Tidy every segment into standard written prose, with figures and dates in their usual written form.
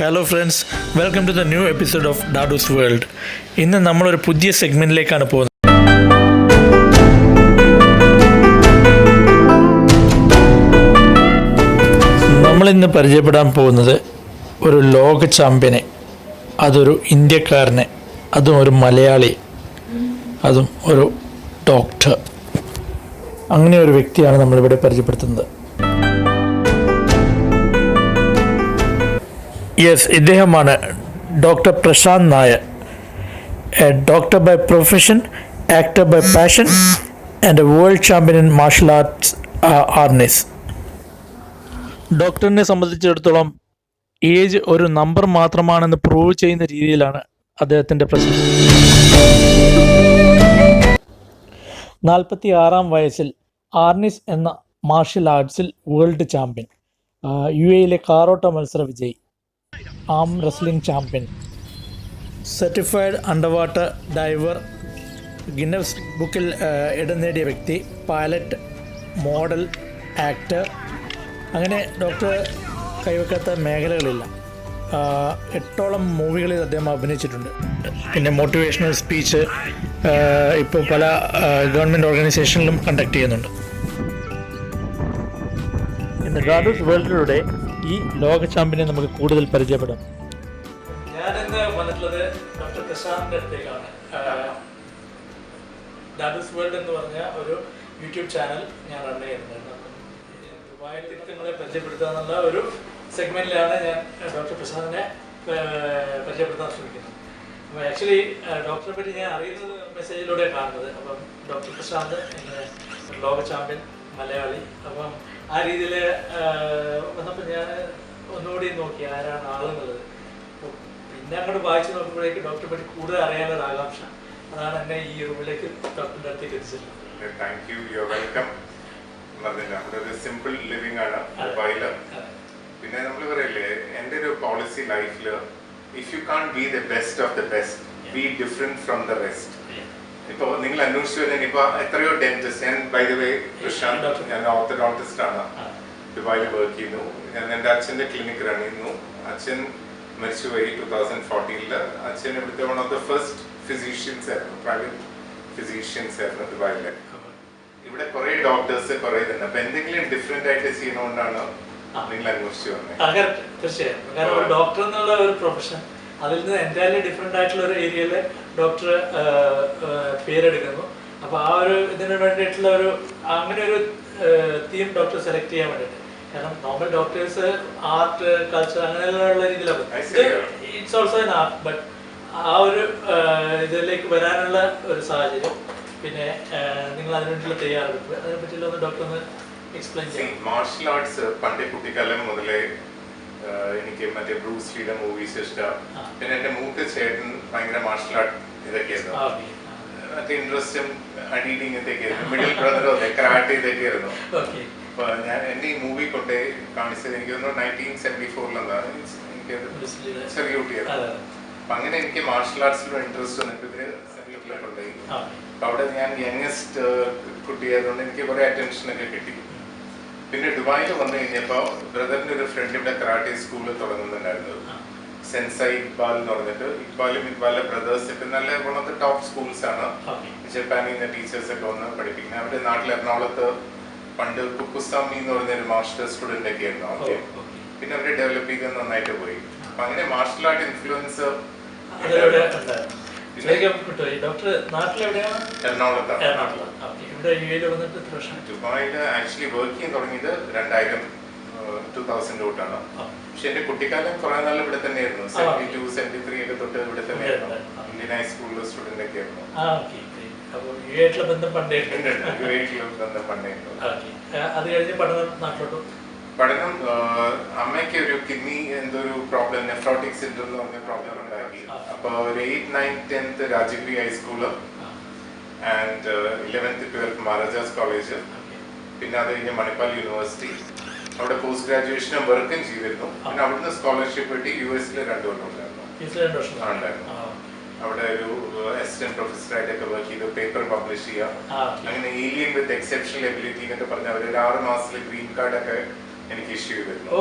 Hello friends, welcome to the new episode of Daddu's world. ഇന്ന് നമ്മളൊരു പുതിയ സെഗ്മെൻറ്റിലേക്കാണ് പോകുന്നത്. നമ്മളിന്ന് പരിചയപ്പെടാൻ പോകുന്നത് ഒരു ലോക ചാമ്പ്യനെ, അതൊരു ഇന്ത്യക്കാരനെ, അതും ഒരു മലയാളി, അതും ഒരു ഡോക്ടർ. അങ്ങനെ ഒരു വ്യക്തിയാണ് നമ്മളിവിടെ പരിചയപ്പെടുത്തുന്നത്. യെസ്, ഇദ്ദേഹമാണ് doctor Prashanth Nair, a doctor by profession, actor by passion and a world champion in martial arts arnis. ഡോക്ടറിനെ സംബന്ധിച്ചിടത്തോളം ഏജ് ഒരു നമ്പർ മാത്രമാണെന്ന് പ്രൂവ് ചെയ്യുന്ന രീതിയിലാണ് അദ്ദേഹത്തിൻ്റെ പ്രശസ്തി. 46-ാം വയസ്സിൽ ആർണിസ് എന്ന മാർഷൽ ആർട്സിൽ വേൾഡ് ചാമ്പ്യൻ, UAE കാറോട്ട മത്സര വിജയി, ആം wrestling champion, certified under water diver, Guinness ബുക്കിൽ ഇടം നേടിയ വ്യക്തി, പൈലറ്റ്, മോഡൽ, ആക്ടർ. അങ്ങനെ ഡോക്ടർ കൈവെക്കാത്ത മേഖലകളില്ല. 8ഓളം മൂവികളിൽ അദ്ദേഹം അഭിനയിച്ചിട്ടുണ്ട്. പിന്നെ മോട്ടിവേഷണൽ സ്പീച്ച് ഇപ്പോൾ പല ഗവൺമെൻറ് ഓർഗനൈസേഷനിലും കണ്ടക്ട് ചെയ്യുന്നുണ്ട്. ഇന്ന് ഡാഡൂസ് വേൾഡിലൂടെ ഈ ലോക ചാമ്പ്യനെ നമുക്ക് കൂടുതൽ പരിചയപ്പെടാം. ഞാനിന്ന് വന്നിട്ടുള്ളത് ഡോക്ടർ പ്രശാന്തിൻ്റെ അടുത്തേക്കാണ്. ഡാഡൂസ് വേൾഡ് എന്ന് പറഞ്ഞ ഒരു യൂട്യൂബ് ചാനൽ ഞാൻ റൺ ചെയ്യുന്നുണ്ട്. ദുബായിൽ നിങ്ങളെ പരിചയപ്പെടുത്തുക എന്നുള്ള ഒരു സെഗ്മെൻറ്റിലാണ് ഞാൻ ഡോക്ടർ പ്രശാന്തിനെ പരിചയപ്പെടുത്താൻ ശ്രമിക്കുന്നത്. അപ്പോൾ ആക്ച്വലി ഡോക്ടറെ പറ്റി ഞാൻ അറിയുന്നത് മെസ്സേജിലൂടെ കാണുന്നത്. അപ്പം ഡോക്ടർ പ്രശാന്ത് ഇങ്ങനെ ലോക ചാമ്പ്യൻ, മലയാളി. അപ്പം ആ രീതിയിൽ വന്നപ്പോൾ ഞാൻ ഒന്നുകൂടി നോക്കി ആരാണ് ആളെന്നുള്ളത്. പിന്നെ അങ്ങോട്ട് വായിച്ച് നോക്കുമ്പോഴേക്ക് ഡോക്ടറെ പറ്റി കൂടുതൽ അറിയാനുള്ള ആകാംക്ഷ, അതാണ് എന്നെ ഈ റൂമിലേക്ക് ഡോക്ടറിൻ്റെ അടുത്തേക്ക് എത്തിച്ചത്. Thank you, you are welcome. ഒരു സിമ്പിൾ ലിവിംഗ് ആണ് ദുബായില്. പിന്നെ നമ്മൾ പറയില്ലേ, എൻ്റെ ഒരു പോളിസി ലൈഫിൽ, if you can't be the best of the best, be different from the rest. ഇപ്പോൾ നിങ്ങൾ അന്വേഷിച്ചു വരുന്ന ഇപ്പോൾ എത്രയോ ഡെന്റിസ്റ്റ്, ഞാൻ ബൈ ദ വേ പ്രശാന്ത്, ഞാൻ ഓർത്തഡോണ്ടിസ്റ്റ് ആണ്, ദുബായിൽ വർക്ക് ചെയ്യുന്നു. ഞാൻ എൻ്റെ അച്ഛൻ്റെ ക്ലിനിക് റൺ ചെയ്യുന്നു. അച്ഛൻ മരിച്ചുപോയി 2014. അച്ഛൻ ഇവിടുത്തെ വൺ ഓഫ് ദ ഫസ്റ്റ് ഫിസീഷ്യൻസ് ആയിരുന്നു, പ്രൈവറ്റ് ഫിസീഷ്യൻസ് ആയിരുന്നു ദുബായിലെ. ഇവിടെ കുറെ ഡോക്ടേഴ്സ് കുറെ ഇതുണ്ട്. അപ്പൊ എന്തെങ്കിലും ഡിഫറെന്റ് ആയിട്ട് ചെയ്യുന്നതുകൊണ്ടാണ് നിങ്ങൾ അന്വേഷിച്ചു വന്നത്. തീർച്ചയായും, കാരണം ഒരു ഡോക്ടർ എന്നുള്ള ഒരു പ്രൊഫഷൻ, അതിൽ നിന്ന് എൻ്റയർലി ഡിഫറെൻ്റ് ആയിട്ടുള്ള ഒരു ഏരിയയിൽ ഡോക്ടർ പേരെടുക്കുന്നു. അപ്പോൾ ആ ഒരു ഇതിന് വേണ്ടിയിട്ടുള്ള ഒരു അങ്ങനെ ഒരു തീം ഡോക്ടർ സെലക്ട് ചെയ്യാൻ വേണ്ടിയിട്ട്. കാരണം നോർമൽ ഡോക്ടേഴ്സ് ആർട്ട്, കൾച്ചർ അങ്ങനെയുള്ള രീതിയിലാണ്. It's also in art, but ആ ഒരു ഇതിലേക്ക് വരാനുള്ള ഒരു സാഹചര്യം, പിന്നെ നിങ്ങൾ അതിനുവേണ്ടിയുള്ള തയ്യാറെടുപ്പ്, അതിനെപ്പറ്റിയുള്ള ഒന്ന് ഡോക്ടർ ഒന്ന് എക്സ്പ്ലെയിൻ ചെയ്യാം. മാർഷൽ ആർട്സ് പണ്ട് കുട്ടിക്കാലം മുതലേ എനിക്ക് മറ്റേ ബ്രൂസ് ലീയുടെ മൂവീസ് ഇഷ്ടം. പിന്നെ എൻ്റെ മൂത്ത ചേട്ടൻ ഭയങ്കര മാർഷൽ ആർട്ട് ഇതൊക്കെയായിരുന്നു. മറ്റേ ഇൻട്രസ്റ്റും അഡീഡിങ് ഇതൊക്കെയായിരുന്നു. മിഡിൽ ബ്രദറോ കരാട്ടെ ഇതൊക്കെയായിരുന്നു. അപ്പൊ ഞാൻ എന്നെ ഈ മൂവി കൊണ്ടേ കാണിച്ചത് എനിക്ക് തോന്നുന്നു 1974 എനിക്ക് ചെറിയ കുട്ടിയായിരുന്നു. അപ്പൊ അങ്ങനെ എനിക്ക് മാർഷൽ ആർട്സിലും ഇൻട്രസ്റ്റ് വന്നിട്ട് ഇതിന് കൊണ്ടുപോയി. അപ്പൊ അവിടെ ഞാൻ യങ്ങസ്റ്റ് കുട്ടിയായതുകൊണ്ട് എനിക്ക് കുറെ അറ്റൻഷൻ ഒക്കെ കിട്ടി. പിന്നെ ദുബായിൽ വന്നു കഴിഞ്ഞപ്പോൾ ബ്രദറിന്റെ ഒരു ഫ്രണ്ട് ഇവിടെ കരാട്ടെ സ്കൂളിൽ തുടങ്ങുന്നുണ്ടായിരുന്നു, സെൻസൈ ഇക്ബാൽ എന്ന് പറഞ്ഞിട്ട്. ഇക്ബാലിലെ ബ്രദേഴ്സ് ഇപ്പൊ നല്ല one of the top schools ആണ്. ജപ്പാനിൽ നിന്ന് ടീച്ചേഴ്സ് ഒക്കെ വന്ന് പഠിപ്പിക്കുന്നത്. അവരുടെ നാട്ടിൽ എറണാകുളത്ത് പണ്ട് കുക്കുസാമി എന്ന് പറഞ്ഞൊരു മാസ്റ്റർ സ്റ്റുഡന്റ് ഒക്കെ ആയിരുന്നു ആദ്യം. പിന്നെ അവരെ ഡെവലപ്പ് ചെയ്ത് നന്നായിട്ട് പോയി. അപ്പൊ അങ്ങനെ മാർഷൽ ആർട്ട് ഇൻഫ്ലുവൻസ് ദുബായില് ആക്ച്വലി വർക്ക് ചെയ്യാൻ തുടങ്ങിയത് 2000 തൊട്ടാണ്. പക്ഷെ എന്റെ കുട്ടിക്കാലം കുറെ നാൾ ഇവിടെ തന്നെയായിരുന്നു. 72, 73 ഒക്കെ തൊട്ട് ഇവിടെ തന്നെയായിരുന്നു. ഇന്ത്യൻ ഹൈസ്കൂളിലെ സ്റ്റുഡന്റ് ഒക്കെ ആയിരുന്നു. പഠനം അമ്മയ്ക്ക് ഒരു കിഡ്നി എന്തോ ഒരു പ്രോബ്ലം, നെഫ്രോട്ടിക് സിൻഡ്രോം എന്ന് പറഞ്ഞ പ്രോബ്ലം ഉണ്ടാക്കി. അപ്പൊ ഒരു 8th, 9th, 10th Rajagiri high school and 11th, 12th Maharajas college. പിന്നെ അത് കഴിഞ്ഞ് മണിപ്പാൽ യൂണിവേഴ്സിറ്റി, അവിടെ പോസ്റ്റ് ഗ്രാജുവേഷനും വർക്കും ചെയ്തിരുന്നു. പിന്നെ അവിടുന്ന് സ്കോളർഷിപ്പ് കിട്ടി. US 2 കൊല്ലം ഉണ്ടായിരുന്നു. അവിടെ ഒരു അസിസ്റ്റന്റ് പ്രൊഫസറായിട്ടൊക്കെ വർക്ക് ചെയ്തു, പേപ്പർ പബ്ലിഷ് ചെയ്യുക. അങ്ങനെ ഏലിയൻ വിത്ത് എക്സെപ്ഷണൽ എബിലിറ്റി എന്നൊക്കെ പറഞ്ഞ അവർ ഒരു 6 മാസത്തിൽ ഗ്രീൻ കാർഡൊക്കെ എനിക്ക് ഇഷ്യൂ ചെയ്തിരുന്നു. ഓ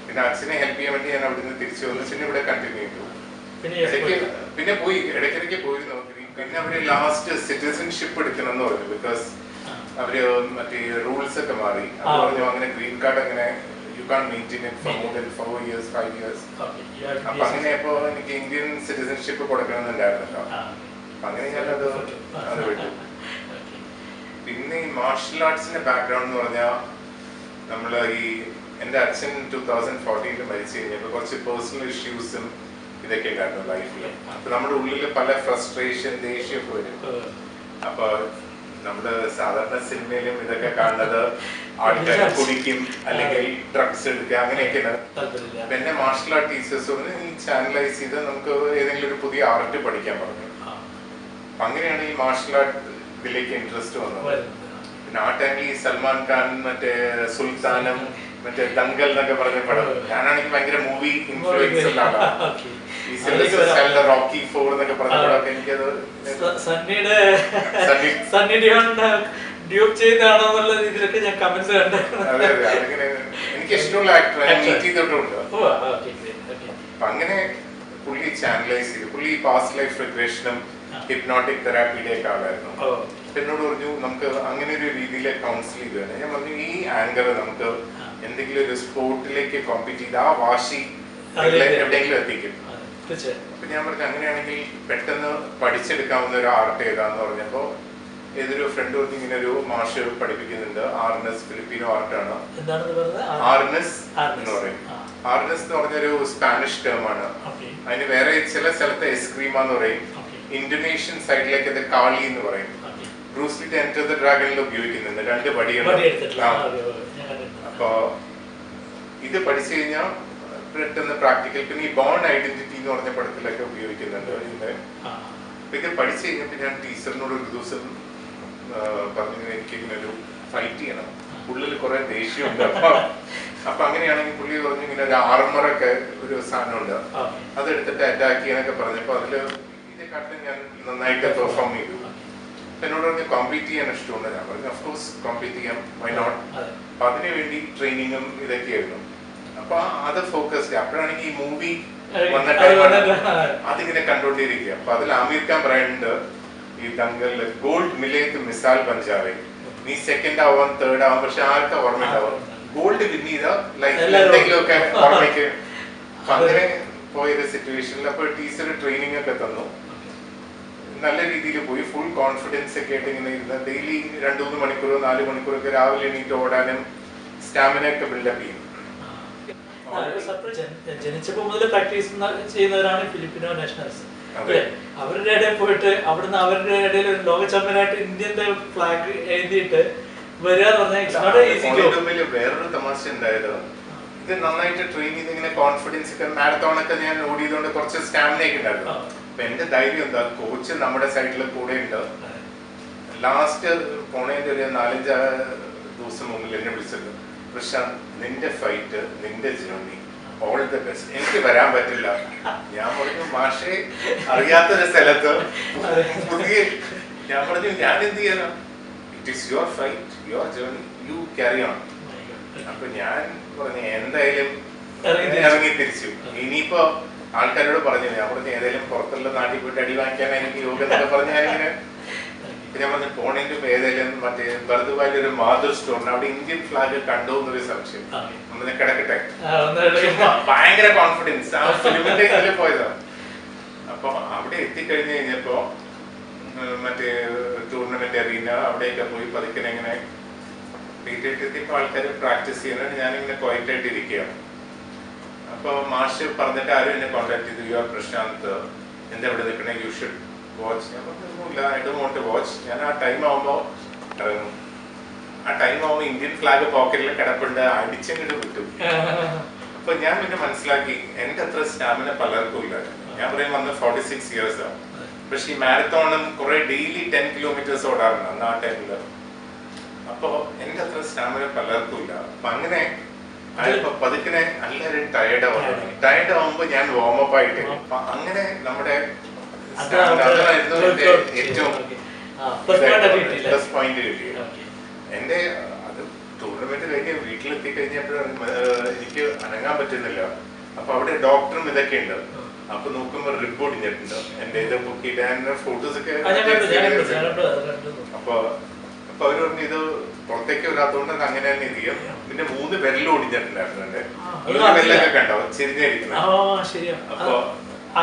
പിന്നെ അച്ഛനെ ഹെൽപ്പ് ചെയ്യാൻ വേണ്ടി ഞാൻ അവിടെ നിന്ന് തിരിച്ചു വന്നു. പിന്നെ ഇവിടെ കണ്ടിന്യൂ ചെയ്തു. പിന്നെ പോയി ഇടയ്ക്കിടയ്ക്ക് പോയിരുന്നു. പിന്നെ അവര് ലാസ്റ്റ് സിറ്റിസൺഷിപ്പ് എടുക്കണം എന്ന് പറഞ്ഞു. ബിക്കോസ് അവര് മറ്റേ റൂൾസ് ഒക്കെ മാറി. അത് പറഞ്ഞു അങ്ങനെ ഗ്രീൻ കാർഡ് അങ്ങനെ you can't maintain it for more than 4 years, 5 years. അപ്പൊ അങ്ങനെയപ്പോ എനിക്ക് ഇന്ത്യൻ സിറ്റിസൺഷിപ്പ് കൊടുക്കണമെന്നുണ്ടായിരുന്നല്ലോ. അങ്ങനെ ഞാനത് വിട്ടു. പിന്നെ ഈ മാർഷൽ ആർട്സിന്റെ ബാക്ക്ഗ്രൗണ്ട് എന്ന് പറഞ്ഞാൽ നമ്മൾ എൻ്റെ അച്ഛൻ 2014 മരിച്ചു കഴിഞ്ഞപ്പോൾ കുറച്ച് പേഴ്സണൽ ഇഷ്യൂസും ഇതൊക്കെ ഉണ്ടായിരുന്നു ലൈഫിൽ. അപ്പൊ നമ്മുടെ ഉള്ളിൽ പല ഫ്രസ്ട്രേഷൻ, ദേഷ്യമൊക്കെ വരും. അപ്പൊ നമ്മള് സാധാരണ സിനിമയിലും ഇതൊക്കെ കാണുന്നത് ആൾക്കാർ കുടിക്കും അല്ലെങ്കിൽ ഡ്രഗ്സ് എടുക്കുക അങ്ങനെയൊക്കെയാണ്. അപ്പൊ എന്നെ മാർഷൽ ആർട്ട് ടീച്ചേഴ്സ് പറഞ്ഞ് ഈ ചാനലൈസ് ചെയ്ത് നമുക്ക് ഏതെങ്കിലും ഒരു പുതിയ ആർട്ട് പഠിക്കാൻ പറഞ്ഞു. അപ്പൊ അങ്ങനെയാണ് ഈ മാർഷൽ ആർട്ട് ഇതിലേക്ക് ഇൻട്രസ്റ്റ് വന്നത്. പിന്നെ ആ ടൈമിൽ ഈ സൽമാൻ ഖാൻ മറ്റേ സുൽത്താനും മറ്റേ ദങ്കൽ എന്നൊക്കെ പറഞ്ഞ പടം, ഞാനാണെങ്കിൽ ഭയങ്കര മൂവി ഇൻഫ്ലുവൻസ് ഉള്ള ആളാണ്. ഈ റോക്കി 4 എന്നൊക്കെ പറഞ്ഞ പടമൊക്കെ എനിക്കത് ചെയ്താണോന്നുള്ള രീതിയിലൊക്കെ ഞാൻ കമന്റ്സ് കണ്ടു. അതെ അതെ, അതിങ്ങനെ എനിക്ക് ഇഷ്ടമുള്ള ആക്ടർ മീറ്റ് ചെയ്തിട്ടുണ്ട്. അപ്പൊ അങ്ങനെ പുള്ളി ചാനലൈസ് ചെയ്തു. പുള്ളി പാസ്റ്റ് ലൈഫ് റിഗ്രഷനും ഹിപ്നോട്ടിക് തെറാപ്പിയുടെ ഒക്കെ ആളായിരുന്നു. എന്നോട് പറഞ്ഞു നമുക്ക് അങ്ങനെ ഒരു രീതിയിൽ കൗൺസിൽ ചെയ്തു. ഞാൻ പറഞ്ഞു ഈ ആങ്കർ നമുക്ക് എന്തെങ്കിലും ഒരു സ്പോർട്ടിലേക്ക് കോമ്പീറ്റ് ചെയ്ത് ആ വാശി എവിടെയെങ്കിലും എത്തിക്കും. അപ്പൊ ഞാൻ പറഞ്ഞു അങ്ങനെയാണെങ്കിൽ പെട്ടെന്ന് പഠിച്ചെടുക്കാവുന്ന ഒരു ആർട്ട് ഏതാന്ന് പറഞ്ഞപ്പോ ഏതൊരു ഫ്രണ്ട് പറഞ്ഞ് ഇങ്ങനെ ഒരു മാഷ് പഠിപ്പിക്കുന്നുണ്ട്. ആർനെസ് ഫിലിപ്പീനോ ആർട്ടാണ്. ആർനെസ് എന്ന് പറയും. ആർനെസ് എന്ന് പറഞ്ഞൊരു സ്പാനിഷ് ടേം ആണ്. അതിന് വേറെ ചില സ്ഥലത്ത് എസ്ക്രീമ എന്ന് പറയും. ഇന്തോനേഷ്യൻ സൈഡിലേക്ക് അത് കാളി എന്ന് പറയും. ബ്രൂസ് ലീ എൻറ്റർ ദ ഡ്രാഗണിൽ ഉപയോഗിക്കുന്നുണ്ട് 2 വടികൾ. അപ്പൊ ഇത് പഠിച്ചു കഴിഞ്ഞാൽ പെട്ടെന്ന് പ്രാക്ടിക്കൽ. പിന്നെ ഈ ബോൺ ഐഡന്റിറ്റി എന്ന് പറഞ്ഞ പടത്തിലൊക്കെ ഉപയോഗിക്കുന്നുണ്ട് ഇതിന്റെ. ഇത് പഠിച്ചു കഴിഞ്ഞപ്പോൾ ഞാൻ ടീച്ചറിനോട് ഒരു ദിവസം പറഞ്ഞു എനിക്കിങ്ങനെ ഒരു ഫൈറ്റ് ചെയ്യണം, ഉള്ളിൽ കുറെ ദേഷ്യമുണ്ട്. അപ്പൊ അങ്ങനെയാണെങ്കിൽ പുള്ളി പറഞ്ഞു ഇങ്ങനെ ഒരു ആർമറൊക്കെ ഒരു സാധനമുണ്ട്, അതെടുത്തിട്ട് അറ്റാക്ക് ചെയ്യാനൊക്കെ പറഞ്ഞപ്പോ അതില് ഇതെക്കാട്ടും ഞാൻ നന്നായിട്ട് പെർഫോം ചെയ്തു. എന്നോട് പറഞ്ഞ് കോമ്പീറ്റ് ചെയ്യാൻ ഇഷ്ടമുണ്ട്. ഞാൻ പറഞ്ഞു ഓഫ്കോഴ്സ് കോമ്പീറ്റ് ചെയ്യാം, വൈ നോട്ട്. അപ്പൊ അതിനുവേണ്ടി ട്രെയിനിങ്ങും ഇതൊക്കെയായിരുന്നു. അപ്പൊ അത് ഫോക്കസ്ഡ്. അപ്പോഴാണെങ്കിൽ ഈ മൂവി വന്ന ടൈമാണ് അതിങ്ങനെ കണ്ടോണ്ടിരിക്കുക. അപ്പൊ അതിൽ ആമീർ ഖാൻ പറയുന്നുണ്ട് ഈ ദങ്കലില് ഗോൾഡ് മിലേക്ക് മിസാൽ ബഞ്ചാവേ, നീ സെക്കൻഡ് ആവാം തേർഡ് ആവാം, പക്ഷെ ആർക്കാ ഓർമ്മയുണ്ടാവും ഗോൾഡ് വിൻ ചെയ്ത ലൈഫിൽ എന്തെങ്കിലുമൊക്കെ ഓർമ്മയ്ക്ക്. അപ്പൊ അങ്ങനെ പോയൊരു സിറ്റുവേഷനിൽ അപ്പൊ ടീച്ചർ ട്രെയിനിങ് ഒക്കെ തന്നു. നല്ല രീതിയിൽ പോയി ഫുൾ കോൺഫിഡൻസ് ഒക്കെ ആയിട്ട് ഇങ്ങനെ ഇരുന്ന് ഡെയിലി 2-3 മണിക്കൂറോ 4 മണിക്കൂറൊക്കെ രാവിലെ എണീറ്റ് ഓടാനും സ്റ്റാമിന ഒക്കെ ബിൽഡപ്പ് ചെയ്യും. ജനിച്ചപ്പോ മുതൽ പ്രാക്ടീസ് ചെയ്യുന്നവരാണ് ഫിലിപ്പിനോ നാഷണൽസ്. അവരുടെ ഇടയിൽ പോയിട്ട് അവിടുന്ന് അവരുടെ ഇടയിൽ ഒരു ലോക ചാമ്പ്യനായിട്ട് ഇന്ത്യന്റെ ഫ്ലാഗ് എഴുതിയിട്ട് വരിക എന്ന് പറഞ്ഞാൽ വേറൊരു തമാശ ഉണ്ടായത്, ഇത് നന്നായിട്ട് ട്രെയിൻ ചെയ്ത് ഇങ്ങനെ കോൺഫിഡൻസ് ഒക്കെ മാരത്തോൺ ഒക്കെ ഞാൻ ഓടിയതുകൊണ്ട് കുറച്ച് സ്റ്റാമിന ഒക്കെ ഉണ്ടായിരുന്നു. അപ്പൊ എന്റെ ധൈര്യം എന്താ, കോച്ച് നമ്മുടെ സൈഡിൽ കൂടെ ഉണ്ട്. ലാസ്റ്റ് പോണേന്റെ ഒരു 4-5 ദിവസം മുമ്പിൽ എന്നെ വിളിച്ചത്, പ്രശാന്ത് നിന്റെ ഫൈറ്റ്, നിന്റെ ജേർണി, ഓൾ ദ ബെസ്റ്റ്, എനിക്ക് വരാൻ പറ്റില്ല. ഞാൻ പറഞ്ഞു മാഷെ അറിയാത്തൊരു സ്ഥലത്ത് പുതിയ, ഞാൻ പറഞ്ഞു ഞാൻ എന്ത് ചെയ്യാനാ, it is your fight, your journey, you carry on. അപ്പൊ ഞാൻ പറഞ്ഞു എന്തായാലും ഇറങ്ങി തിരിച്ചു. ഇനിയിപ്പോ ആൾക്കാരോട് പറഞ്ഞു, ഞാൻ പറഞ്ഞു ഏതായാലും പുറത്തുള്ള നാട്ടിൽ പോയിട്ട് അടി വാങ്ങിക്കാൻ എനിക്ക് യോഗ എന്നൊക്കെ പറഞ്ഞു ഞാനിങ്ങനെ. ഞാൻ പറഞ്ഞു പോണേന്റെ ഏതായാലും മറ്റേ ബർദുബായിൽ ഒരു മാതൃ സ്റ്റോറിന് അവിടെ ഇന്ത്യൻ ഫ്ലാഗ് കണ്ടോ എന്നൊരു സംശയം, നമ്മളെ കിടക്കട്ടെ. ഭയങ്കര കോൺഫിഡൻസ് ആ ഫിലിമിന്റെ ഇതിൽ പോയതാണ്. അപ്പൊ അവിടെ എത്തിക്കഴിഞ്ഞു കഴിഞ്ഞപ്പോ മറ്റേ ടൂർണമെന്റ് അറീന അവിടെയൊക്കെ പോയി പതുക്കെ ഇങ്ങനെ എത്തിയപ്പോ ആൾക്കാർ പ്രാക്ടീസ് ചെയ്യുന്നത് ഞാനിങ്ങനെ ക്വയറ്റായിട്ട് ഇരിക്കുകയാണ്. അപ്പൊ മാഷ് പറഞ്ഞിട്ട് ആരും എന്നെ കോൺടാക്ട് ചെയ്തു, യു ആർ പ്രശാന്ത്, എന്താ ഇവിടെ നിൽക്കണേ, യു ഷുഡ് വാച്ച്. ഞാൻ പറഞ്ഞില്ല I don't want to watch. ഞാൻ ആ ടൈം ആവുമ്പോ ഇറങ്ങും. ആ ടൈം ആവുമ്പോ ഇന്ത്യൻ ഫ്ലാഗ് പോക്കറ്റിൽ കിടപ്പുണ്ട്, അടിച്ചങ്ങോട്ട് വിട്ടു. അപ്പൊ ഞാൻ പിന്നെ മനസ്സിലാക്കി എന്റെ അത്ര സ്റ്റാമിന പലർക്കും ഇല്ല. ഞാൻ പറയും വന്ന് 46 ഇയേഴ്സ് ആണ്, പക്ഷെ ഈ മാരത്തോണും കുറെ ഡെയിലി 10 കിലോമീറ്റേഴ്സ് ഓടാറുണ്ട് അന്ന് ആ ടൈമില്. അപ്പൊ എന്റെ അത്ര സ്റ്റാമിന പലർക്കും ഇല്ല. അപ്പൊ അങ്ങനെ പതുക്കിനെ എല്ലാവരും ടയർഡ് ആവുന്നു. ടയർഡ് ആവുമ്പോ ഞാൻ വാമപ്പ് ആയിട്ട് അങ്ങനെ നമ്മുടെ ഏറ്റവും പ്ലസ് പോയിന്റ് കിട്ടിയത്. എന്റെ അത് ടൂർണമെന്റ് കഴിഞ്ഞ് വീട്ടിലെത്തി കഴിഞ്ഞപ്പോഴാണ് എനിക്ക് അനങ്ങാൻ പറ്റുന്നില്ല. അപ്പൊ അവിടെ ഡോക്ടറും ഇതൊക്കെ ഉണ്ട്. അപ്പൊ നോക്കുമ്പോ റിബ് ഒടിഞ്ഞിട്ടുണ്ട്. എന്റെ ഇത് ബുക്ക് ചെയ്താൻ ഫോട്ടോസ് ഒക്കെ. അപ്പൊ അപ്പൊ അവര് പറഞ്ഞു ഇത് പുറത്തേക്ക് വരാത്തോണ്ട് അങ്ങനെ തന്നെ ഇത് ചെയ്യാം. പിന്നെ 3 വിരലും ഒടിഞ്ഞിട്ടുണ്ടായിരുന്നു. എന്റെ വിരലൊക്കെ കണ്ടോ ചെരിഞ്ഞിരിക്കുന്നത്. അപ്പൊ ആ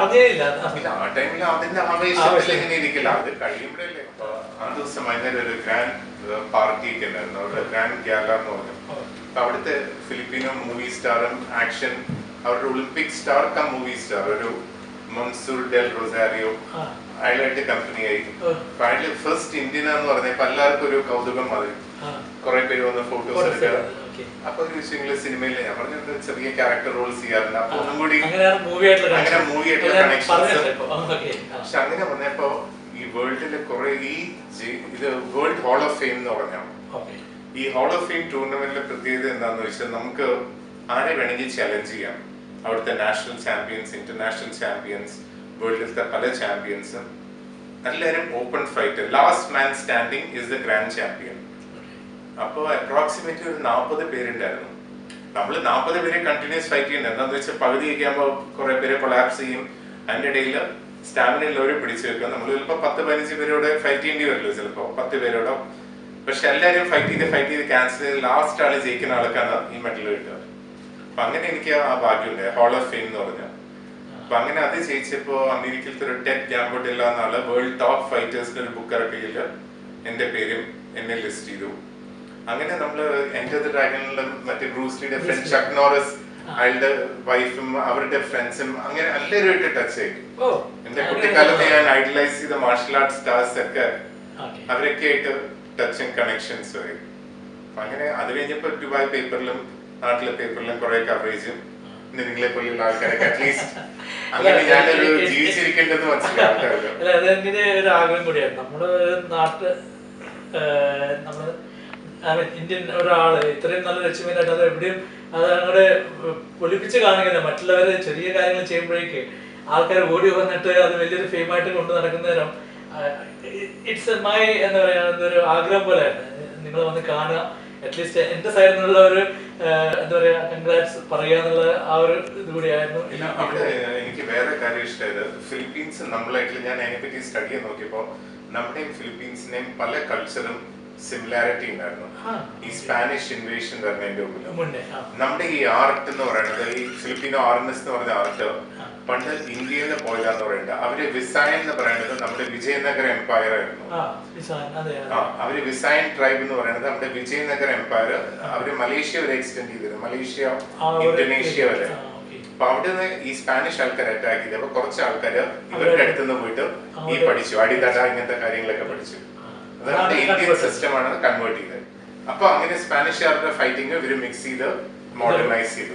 ടൈമിൽ അതിന്റെ ആവേശത്തിൽ ഇങ്ങനെ ഇരിക്കില്ല, അത് കഴിയുമ്പോഴല്ലേ. അപ്പൊ ആ ദിവസം വൈകുന്നേരം ഒരു ഗ്രാൻഡ് പാർട്ടി ഒക്കെ ഉണ്ടായിരുന്നു. അവിടെ ഗ്രാൻഡ് ഗ്യാല എന്ന് പറഞ്ഞു. അപ്പൊ അവിടുത്തെ ഫിലിപ്പീനോ മൂവി സ്റ്റാറും ആക്ഷൻ അവരുടെ Olympic star cum movie star ഒരു മൻസൂർ ഡെൽ റൊസാരിയോ അയാളായിട്ട് കമ്പനിയായി. അപ്പൊ അയാള് ഫസ്റ്റ് ഇന്ത്യൻ എന്ന് പറഞ്ഞപ്പോ എല്ലാവർക്കും ഒരു കൗതുകം മതി. കുറെ പേര് വന്ന് ഫോട്ടോസ് എടുക്കുക. അപ്പൊ ഒരു ഇംഗ്ലീഷ് സിനിമയിൽ ഞാൻ പറഞ്ഞു ചെറിയ ക്യാരക്ടർ റോൾസ് ചെയ്യാറുണ്ട്. അപ്പൊ ഒന്നും കൂടി അങ്ങനെ മൂവി ആയിട്ടുള്ള കണക്ഷൻസ്. പക്ഷെ അങ്ങനെ വന്നപ്പോ ഈ വേൾഡിലെ കുറെ ഇത് വേൾഡ് ഹാൾ ഓഫ് ഫെയിം എന്ന് പറഞ്ഞാൽ ഈ ഹാൾ ഓഫ് ഫെയിം ടൂർണമെന്റിലെ പ്രത്യേകത എന്താണെന്ന് വെച്ചാൽ നമുക്ക് ആരെ വേണമെങ്കിൽ ചലഞ്ച് ചെയ്യാം. അവിടുത്തെ നാഷണൽ ചാമ്പ്യൻസ്, ഇന്റർനാഷണൽ ചാമ്പ്യൻസ്, വേൾഡിലത്തെ പല ചാമ്പ്യൻസും എല്ലാവരും open fight. Last man standing is the grand champion. അപ്പോൾ അപ്രോക്സിമേറ്റ്ലി ഒരു 40 പേരുണ്ടായിരുന്നു. നമ്മൾ 40 പേരെ കണ്ടിന്യൂസ് ഫൈറ്റ് ചെയ്യണ്ട. എന്താന്ന് വെച്ചാൽ പകുതി കഴിക്കുമ്പോൾ കുറെ പേരെ കൊളാപ്സ് ചെയ്യും. അതിന്റെ ഇടയിൽ സ്റ്റാമിന ഉള്ളവരെ പിടിച്ചു വെക്കുക. നമ്മൾ ചിലപ്പോൾ 10-15 പേരോട് ഫൈറ്റ് ചെയ്യേണ്ടി വരുമല്ലോ, ചിലപ്പോൾ 10 പേരോടോ. പക്ഷെ എല്ലാവരും ഫൈറ്റ് ചെയ്ത് ക്യാൻസൽ ചെയ്ത് ലാസ്റ്റ് ആള് ജയിക്കുന്ന ആൾക്കാണ് ഈ മെഡൽ കിട്ടുക. അപ്പൊ അങ്ങനെ എനിക്ക് ആ ഭാഗ്യമുണ്ട്, ഹാൾ ഓഫ് ഫെയിം എന്ന് പറഞ്ഞ. അപ്പൊ അങ്ങനെ അത് ജയിച്ചപ്പോ അമേരിക്കയിലത്തെ ഒരു ടെഡ് ഗാംബോട്ടില്ല എന്നുള്ള വേൾഡ് ടോപ്പ് ഫൈറ്റേഴ്സിന്റെ ഒരു ബുക്ക് ഇറക്കിയില് എന്റെ പേരും എന്നെ ലിസ്റ്റ് ചെയ്തു. അങ്ങനെ നമ്മള് എൻറ്റർ ദ ഡ്രാഗണിലെ മറ്റേ ബ്രൂസ്ലിയുടെ ഫ്രണ്ട് ചക്ക് നോറിസ്, അയാളുടെ വൈഫും അവരുടെ ഫ്രണ്ട്സും അങ്ങനെ എല്ലാവരുമായിട്ട് ടച്ച് ആയി. എന്റെ കുട്ടിക്കാലത്ത് ഞാൻ ഐഡലൈസ് ചെയ്ത മാർഷൽ ആർട്ട് സ്റ്റാർസ് ഒക്കെ അവരൊക്കെ ആയിട്ട് ടച്ചും കണക്ഷൻസ് ആയി. അപ്പൊ അങ്ങനെ അത് കഴിഞ്ഞപ്പോ ദുബായ് പേപ്പറിലും നാട്ടിലെ പേപ്പറിലും കുറെ കവറേജും നിങ്ങളെ പോലെയുള്ള ആൾക്കാരൊക്കെ അറ്റ്ലീസ്റ്റ് അങ്ങനെ ഞാനൊരു ജീവിച്ചിരിക്കേണ്ടത് മനസ്സിലാക്കാറില്ല. അതെങ്ങനെ ഒരു ആഗ്രഹം കൂടിയാണ്. നമ്മുടെ നാട്ടില് നമ്മള് ഇന്ത്യൻ ഒരാള് ഇത്രയും നല്ല ലക്ഷ്യമായിട്ട് അത് എവിടെയും അത് അങ്ങോട്ട് പൊലിപ്പിച്ച് കാണിക്കുന്നത്. മറ്റുള്ളവര് ചെറിയ കാര്യങ്ങൾ ചെയ്യുമ്പോഴേക്ക് ആൾക്കാർ ഓടി വന്നിട്ട് അത് വലിയൊരു ഫെയിമായിട്ട് കൊണ്ടു നടക്കുന്നേരം ഇറ്റ്സ് മൈ എന്താ പറയാ ഒരു ആഗ്രഹം പോലെയാണ്. നിങ്ങൾ വന്ന് കാണുക, അറ്റ്ലീസ്റ്റ് എന്റെ സൈഡിൽ നിന്നുള്ള ഒരു എന്താ പറയാ കൺഗ്രാറ്റ്സ് പറയുക എന്നുള്ള ആ ഒരു ഇത് കൂടിയായിരുന്നു. എനിക്ക് വേറെ കാര്യം ഇഷ്ടമായത് ഫിലിപ്പീൻസ് നമ്മളായിട്ട് ഞാൻ അതിനെപ്പറ്റി സ്റ്റഡി ചെയ്ത് നോക്കിയപ്പോ നമ്മുടെയും ഫിലിപ്പീൻസിനെയും പല കൾച്ചറും സിമിലാരിറ്റി ഉണ്ടായിരുന്നു. ഈ സ്പാനിഷ് ഇൻവേഷൻ വരുന്നതിന്റെ മുന്നേ നമ്മുടെ ഈ ആർട്ട് എന്ന് പറയുന്നത്, ഈ ഫിലിപ്പീനോ ആർട്ടിസ്റ്റ് എന്ന് പറഞ്ഞ ആർട്ട് പണ്ട് ഇന്ത്യയിൽ നിന്ന് പോയതാന്ന് പറയുന്നത്. അവര് വിസായൻ എന്ന് പറയുന്നത് നമ്മുടെ വിജയനഗര എംപയർ ആയിരുന്നു. അവര് വിസായൻ ട്രൈബ് എന്ന് പറയുന്നത് നമ്മുടെ വിജയനഗര എംപയർ. അവര് മലേഷ്യ വരെ എക്സ്റ്റെൻഡ് ചെയ്തിരുന്നു, മലേഷ്യ ഇന്തോനേഷ്യ വരെ. അപ്പൊ അവിടെ നിന്ന് ഈ സ്പാനിഷ് ആൾക്കാർ അറ്റാക്ക് ചെയ്ത് അപ്പൊ കുറച്ച് ആൾക്കാര് ഇവരുടെ അടുത്തുനിന്ന് പോയിട്ട് ഈ പഠിച്ചു, അടിതട ഇങ്ങനത്തെ കാര്യങ്ങളൊക്കെ പഠിച്ചു. അത് നമ്മുടെ ഇന്ത്യൻ സിസ്റ്റമാണ് കൺവേർട്ട് ചെയ്തത്. അപ്പൊ അങ്ങനെ സ്പാനിഷുകാരുടെ ഫൈറ്റിംഗ് ഇവര് മിക്സ് ചെയ്ത് മോഡേണൈസ് ചെയ്തു.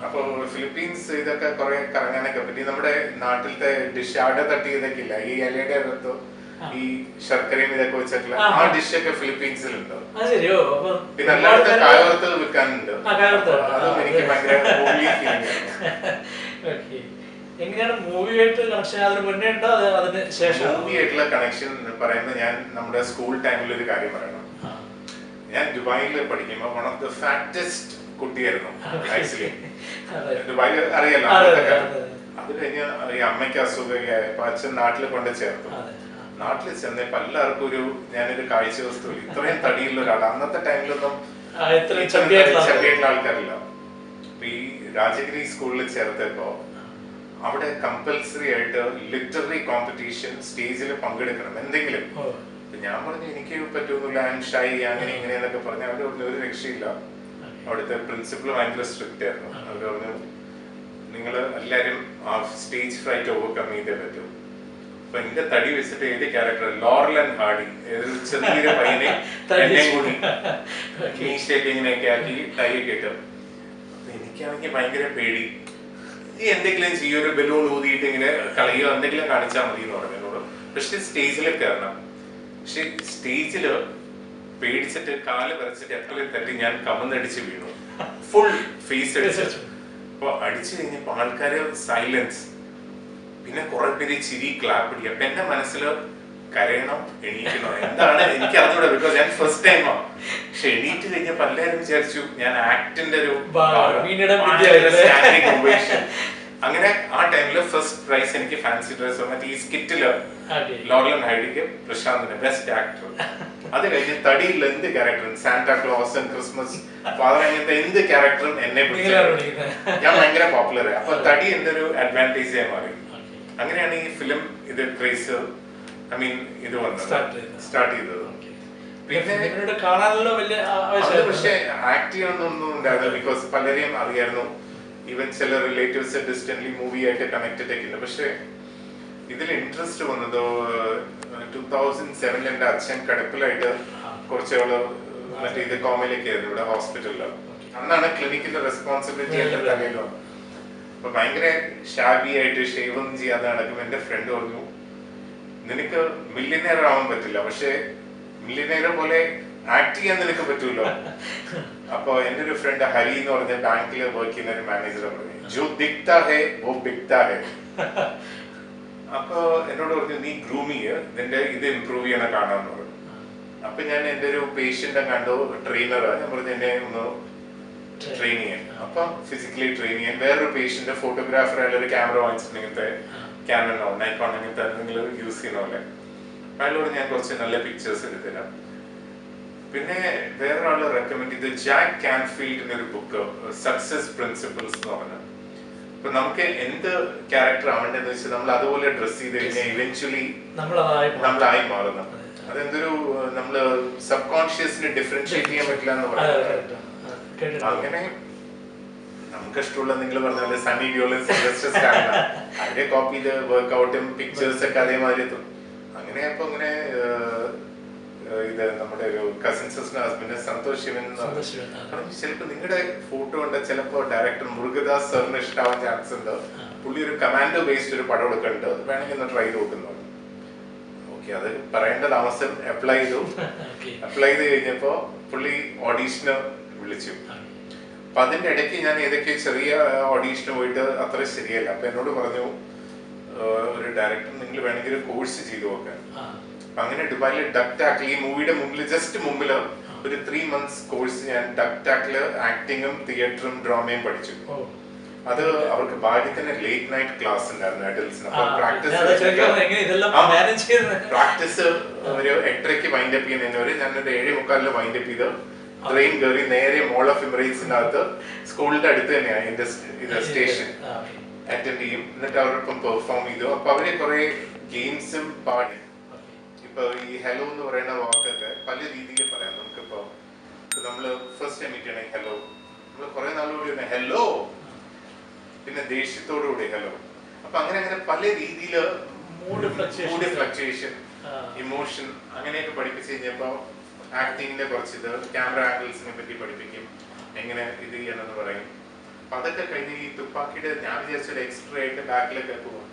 അപ്പൊ ഫിലിപ്പീൻസ് ഇതൊക്കെ കുറെ കറങ്ങാനൊക്കെ പറ്റി. നമ്മുടെ നാട്ടിലത്തെ ഡിഷ് അട തട്ടി ഇതൊക്കെ ഇല്ല, ഈ ഇലയുടെ അകത്ത് ഈ ശർക്കരയും ഇതൊക്കെ വെച്ചിട്ടുള്ള ആ ഡിഷൊക്കെ ഫിലിപ്പീൻസിലുണ്ട്. പിന്നെ എല്ലായിടത്തും കായവറുത്ത് വിൽക്കാനുണ്ട്. അതും എനിക്ക് ഭയങ്കര എങ്ങനെയാണ് മൂവിയായിട്ട് കണക്ഷൻ? അതിന് മുന്നേ ഉണ്ടോ അതിന് ശേഷം? മൂവിയായിട്ടുള്ള കണക്ഷൻ പറയുന്നത് ഞാൻ നമ്മുടെ സ്കൂൾ ടൈമിൽ ഒരു കാര്യം പറയണം. ഞാൻ ദുബായിൽ പഠിക്കുമ്പോൾ വൺ ഓഫ് ദ ഫാറ്റസ്റ്റ് കുട്ടിയായിരുന്നു ആക്ച്വലി. ദുബായിൽ അറിയാലോ. അത് കഴിഞ്ഞ് ഈ അമ്മയ്ക്ക് അസുഖമായപ്പോ അച്ഛൻ നാട്ടിൽ കൊണ്ട് ചേർത്തു. നാട്ടിൽ ചെന്നപ്പോ എല്ലാവർക്കും ഒരു ഞാനൊരു കാഴ്ച വസ്തു, ഇത്രയും തടിയുള്ള ഒരാൾ അന്നത്തെ ടൈമിലൊന്നും ചട്ടിയായിട്ടുള്ള ആൾക്കാരില്ല. അപ്പൊ ഈ രാജഗിരി സ്കൂളിൽ ചേർത്തപ്പോ അവിടെ കമ്പൽസറി ആയിട്ട് ലിറ്റററി കോമ്പറ്റീഷൻ സ്റ്റേജിൽ പങ്കെടുക്കണം എന്തെങ്കിലും. ഞാൻ പറഞ്ഞു എനിക്ക് പറ്റുന്നില്ല, ഐ എം ഷൈ, അങ്ങനെ ഇങ്ങനെ എന്നൊക്കെ പറഞ്ഞു. അവർ പറഞ്ഞു ഒരു രക്ഷയില്ല. അവിടുത്തെ പ്രിൻസിപ്പൾ ഭയങ്കര സ്ട്രിക്റ്റ് ആയിരുന്നു. അവർ പറഞ്ഞു നിങ്ങൾ എല്ലാവരും ആ സ്റ്റേജ് ഫ്രൈറ്റ് ഓവർകം ചെയ്തേ പറ്റൂ. അപ്പൊ എന്റെ തടി വെച്ചിട്ട് ഏത് ക്യാരക്ടർ ലോറൽ ആൻഡ് ഹാർഡി, ഏതൊരു ചെറിയൊരു പയ്യനെ എന്നെ കൂടി മീശയൊക്കെ ഇങ്ങനെയൊക്കെ ആക്കി ടൈ ഒക്കെ ഇട്ടു. അപ്പൊ എനിക്കാണെങ്കിൽ ഭയങ്കര പേടി. ഈ എന്തെങ്കിലും ചെയ്യൊരു ബലൂൺ ഊതിയിട്ട് ഇങ്ങനെ കളയോ എന്തെങ്കിലും കാണിച്ചാൽ മതി എന്ന് പറഞ്ഞോട്. പക്ഷെ സ്റ്റേജിൽ കയറണം. പക്ഷെ സ്റ്റേജില് പേടിച്ചിട്ട് കാല് വരച്ചിട്ട് എപ്പോഴും തട്ടി ഞാൻ കമന്നടിച്ച് വീണു, ഫുൾ ഫേസ് അടിച്ചു. അപ്പൊ അടിച്ചു കഴിഞ്ഞപ്പോ ആൾക്കാര് സൈലൻസ്, പിന്നെ കുറെ പേര് ചിരി ക്ലാപ്പ് അടിക്കുക. അപ്പൊ എന്റെ മനസ്സിൽ കരയണം എണീക്കണോ എന്താണ് എനിക്ക് അറിഞ്ഞൂടാ, ബിക്കോസ് ഞാൻ ഫസ്റ്റ് ടൈമാണ്. പക്ഷെ എണീറ്റ് കഴിഞ്ഞപ്പോൾ എല്ലാവരും വിചാരിച്ചു ഞാൻ ആക്ടിന്റെ ഒരു അങ്ങനെ. ആ ടൈമില് ഫസ്റ്റ് പ്രൈസ് എനിക്ക് ഫാൻസി ഡ്രസ് മറ്റേ ഈ സ്കിറ്റില് ലോറൽ ഹൈഡിക്ക് പ്രശാന്തിന് ബെസ്റ്റ് ആക്ടർ. അത് കഴിഞ്ഞ് തടിയിൽ എന്ത് ക്യാരക്ടറും സാന്റാക്ലോസ്, ക്രിസ്മസ്, ഫാദർ, അങ്ങനത്തെ എന്ത് ക്യാരക്ടറും എന്നെ ഞാൻ ഭയങ്കര പോപ്പുലർ. അപ്പൊ തടി എന്റെ ഒരു അഡ്വാൻറ്റേജ് ആയി മാറി. അങ്ങനെയാണ് ഈ ഫിലിം ഇത് ക്രേസ് ഐ മീൻ ഇത് വന്നത്, സ്റ്റാർട്ട് ചെയ്തത്. പിന്നെ കാണാനുള്ള വലിയ പക്ഷെ ആക്ട് ചെയ്യണമെന്നൊന്നും ഉണ്ടായിരുന്നു, ബിക്കോസ് പലരെയും അറിയായിരുന്നു. ഈവൻ ചില റിലേറ്റീവ്സ് ഡിസ്റ്റന്റ്ലി മൂവി ആയിട്ട് കണക്റ്റഡ് ഒക്കെ ഉണ്ട്. പക്ഷെ ഇതിൽ ഇൻട്രസ്റ്റ് വന്നത് 2007 എന്റെ അച്ഛൻ കടുപ്പിലായിട്ട് കുറച്ചുകള് മറ്റേ ഇത് കോമയിലേക്ക് ആയിരുന്നു ഇവിടെ ഹോസ്പിറ്റലില്. അന്നാണ് ക്ലിനിക്കിന്റെ റെസ്പോൺസിബിലിറ്റി എന്റെ തലയിൽ വന്നത്. അപ്പൊ ഭയങ്കര ഷാബി ആയിട്ട് ഷേവ് ഒന്നും ചെയ്യാതെ നടക്കും. എന്റെ ഫ്രണ്ട് പറഞ്ഞു നിനക്ക് മില്യനെയർ ആവാൻ പറ്റില്ല, പക്ഷെ മില്യനെയർ പോലെ ആക്ട് ചെയ്യാൻ നിനക്ക് പറ്റൂല്ലോ. അപ്പൊ എന്റെ ഒരു ഫ്രണ്ട് ഹരി എന്ന് പറഞ്ഞ ബാങ്കിൽ വർക്ക് ചെയ്യുന്ന ഒരു മാനേജർ പറഞ്ഞു ജോ ദിക്താ ഹേ വോ ബിക്താ ഹേ. അപ്പൊ എന്നോട് പറഞ്ഞു നീ ഗ്രൂം നിന്റെ ഇത് ഇമ്പ്രൂവ് ചെയ്യണ കാണാന്ന് പറഞ്ഞു. അപ്പൊ ഞാൻ എന്റെ ഒരു പേഷ്യന്റെ കണ്ടു, ട്രെയിനർ. ഞാൻ പറഞ്ഞു എന്നെ ഒന്ന് ട്രെയിൻ ചെയ്യാൻ. അപ്പൊ ഫിസിക്കലി ട്രെയിൻ ചെയ്യാൻ വേറൊരു പേഷ്യന്റ് ഫോട്ടോഗ്രാഫർ ആയാലും ഒരു ക്യാമറ വാങ്ങിച്ചിട്ട് ഇങ്ങനത്തെ ക്യാനോ നൈക്കോൺ അങ്ങനത്തെ നിങ്ങൾ യൂസ് ചെയ്യണമല്ലേ, അയാളോട് ഞാൻ കുറച്ച് നല്ല പിക്ചേഴ്സ് എടുത്തരാം. പിന്നെ വേറൊരാള് റെക്കമെൻഡ് ചെയ്ത് ജാക്ക് കാൻഫീൽഡിന്റെ ഒരു ബുക്ക് സക്സസ് പ്രിൻസിപ്പിൾസ് എന്ന് പറഞ്ഞ. ഇപ്പൊ നമുക്ക് എന്ത് ക്യാരക്ടർ ആവേണ്ടതെന്ന് വെച്ചാൽ നമ്മൾ അതുപോലെ ഡ്രസ് ചെയ്ത് കഴിഞ്ഞാൽ ഇവൻച്വലി നമ്മളായി മാറുന്നു. അതെന്തൊരു നമ്മള് സബ് കോൺഷ്യസിന് ഡിഫറൻഷിയേറ്റ് ചെയ്യാൻ പറ്റില്ല എന്ന് പറയുന്നത്. അങ്ങനെ നമുക്ക് ഇഷ്ടമുള്ള നിങ്ങൾ പറഞ്ഞ പോലെ സണ്ണി ഡിയോളും സിൽവസ്റ്റർ സ്റ്റാലോണും അതിന്റെ കോപ്പി ചെയ്ത് വർക്ക്ഔട്ടും പിക്ചേഴ്സ് ഒക്കെ അതേമാതിരി എത്തും. അങ്ങനെ അപ്പൊ അങ്ങനെ ഇത് നമ്മുടെ ഒരു cousin sister husband Santosh Sivan പറഞ്ഞു ചിലപ്പോ നിങ്ങളുടെ ഫോട്ടോ ഉണ്ട് ചിലപ്പോ ഡയറക്ടർ മുരുകദാസ് സാറിന് ഇഷ്ടാവാൻ ചാൻസ് ഉണ്ട്, പുള്ളി ഒരു കമാൻഡോ ബേസ്ഡ് ഒരു പടം എടുക്കുന്നുണ്ട്, വേണമെങ്കിൽ ഒന്ന് ട്രൈ നോക്കുന്നു. ഓക്കെ, അത് പറയേണ്ട താമസം അപ്ലൈ ചെയ്തു. അപ്ലൈ ചെയ്ത് കഴിഞ്ഞപ്പോ പുള്ളി ഓഡീഷന് വിളിച്ചു. അപ്പൊ അതിന്റെ ഇടയ്ക്ക് ഞാൻ ഏതൊക്കെ ചെറിയ ഓഡീഷന് പോയിട്ട് അത്ര ശരിയല്ല. അപ്പൊ എന്നോട് പറഞ്ഞു ഒരു ഡയറക്ടർ നിങ്ങൾ വേണമെങ്കിൽ ഒരു കോഴ്സ് ചെയ്തു നോക്കാൻ. അപ്പൊ അങ്ങനെ ദുബായിലെ ഡക്ക് ടാക്കിൽ ഈ മൂവിയുടെ മുമ്പിൽ ജസ്റ്റ് മുമ്പില് ഒരു 3 months കോഴ്സ് ഞാൻ ഡക്ക് ടാക്കില് ആക്ടിങ്ങും തിയേറ്ററും ഡ്രാമയും പഠിച്ചു. അത് അവർക്ക് ഭാഗ്യത്തിന് ലേറ്റ് നൈറ്റ് ക്ലാസ് ഉണ്ടായിരുന്നു അഡൽസിന്. അപ്പൊ പ്രാക്ടീസ് ഒരു 8:30 വൈൻഡപ്പ് ചെയ്യുന്നതിന് ഞാനൊരു 7:45 വൈൻഡപ്പ് ചെയ്ത് ട്രെയിൻ കയറി നേരെ മോൾ ഓഫ് എമിറേറ്റ്സിനകത്ത് സ്കൂളിന്റെ അടുത്ത് തന്നെയാണ് എന്റെ സ്റ്റേഷൻ അറ്റൻഡ് ചെയ്യും. എന്നിട്ട് അവരോടൊപ്പം പെർഫോം ചെയ്തു. അപ്പൊ അവര് കുറെ ഗെയിംസും പാടി. ഇപ്പൊ ഈ ഹലോ എന്ന് പറയുന്ന വാക്കൊക്കെ പല രീതിയിൽ പറയാം. നമുക്കിപ്പോ നമ്മള് ഫസ്റ്റ് ടൈം മീറ്റ് ചെയ്യണേ ഹലോ, നമ്മള് കുറെ നാളുകൂടി ഹലോ, പിന്നെ ദേഷ്യത്തോടുകൂടി ഹലോ. അപ്പൊ അങ്ങനെ അങ്ങനെ പല രീതിയില് മൂഡ് ഫ്ലക്ച്വേഷൻ, ഇമോഷൻ അങ്ങനെയൊക്കെ പഠിപ്പിച്ചു കഴിഞ്ഞപ്പോ ആക്ടിങ്ങിന്റെ കുറച്ച് ഇത് ക്യാമറ ആംഗിൾസിനെ പറ്റി പഠിപ്പിക്കും, എങ്ങനെ ഇത് ചെയ്യണമെന്ന് പറയും. അപ്പൊ അതൊക്കെ കഴിഞ്ഞ് ഈ തുപ്പാക്കിയുടെ ഞാൻ വിചാരിച്ചൊരു എക്സ്ട്രാ ആയിട്ട് ബാക്കിലൊക്കെ പോകും.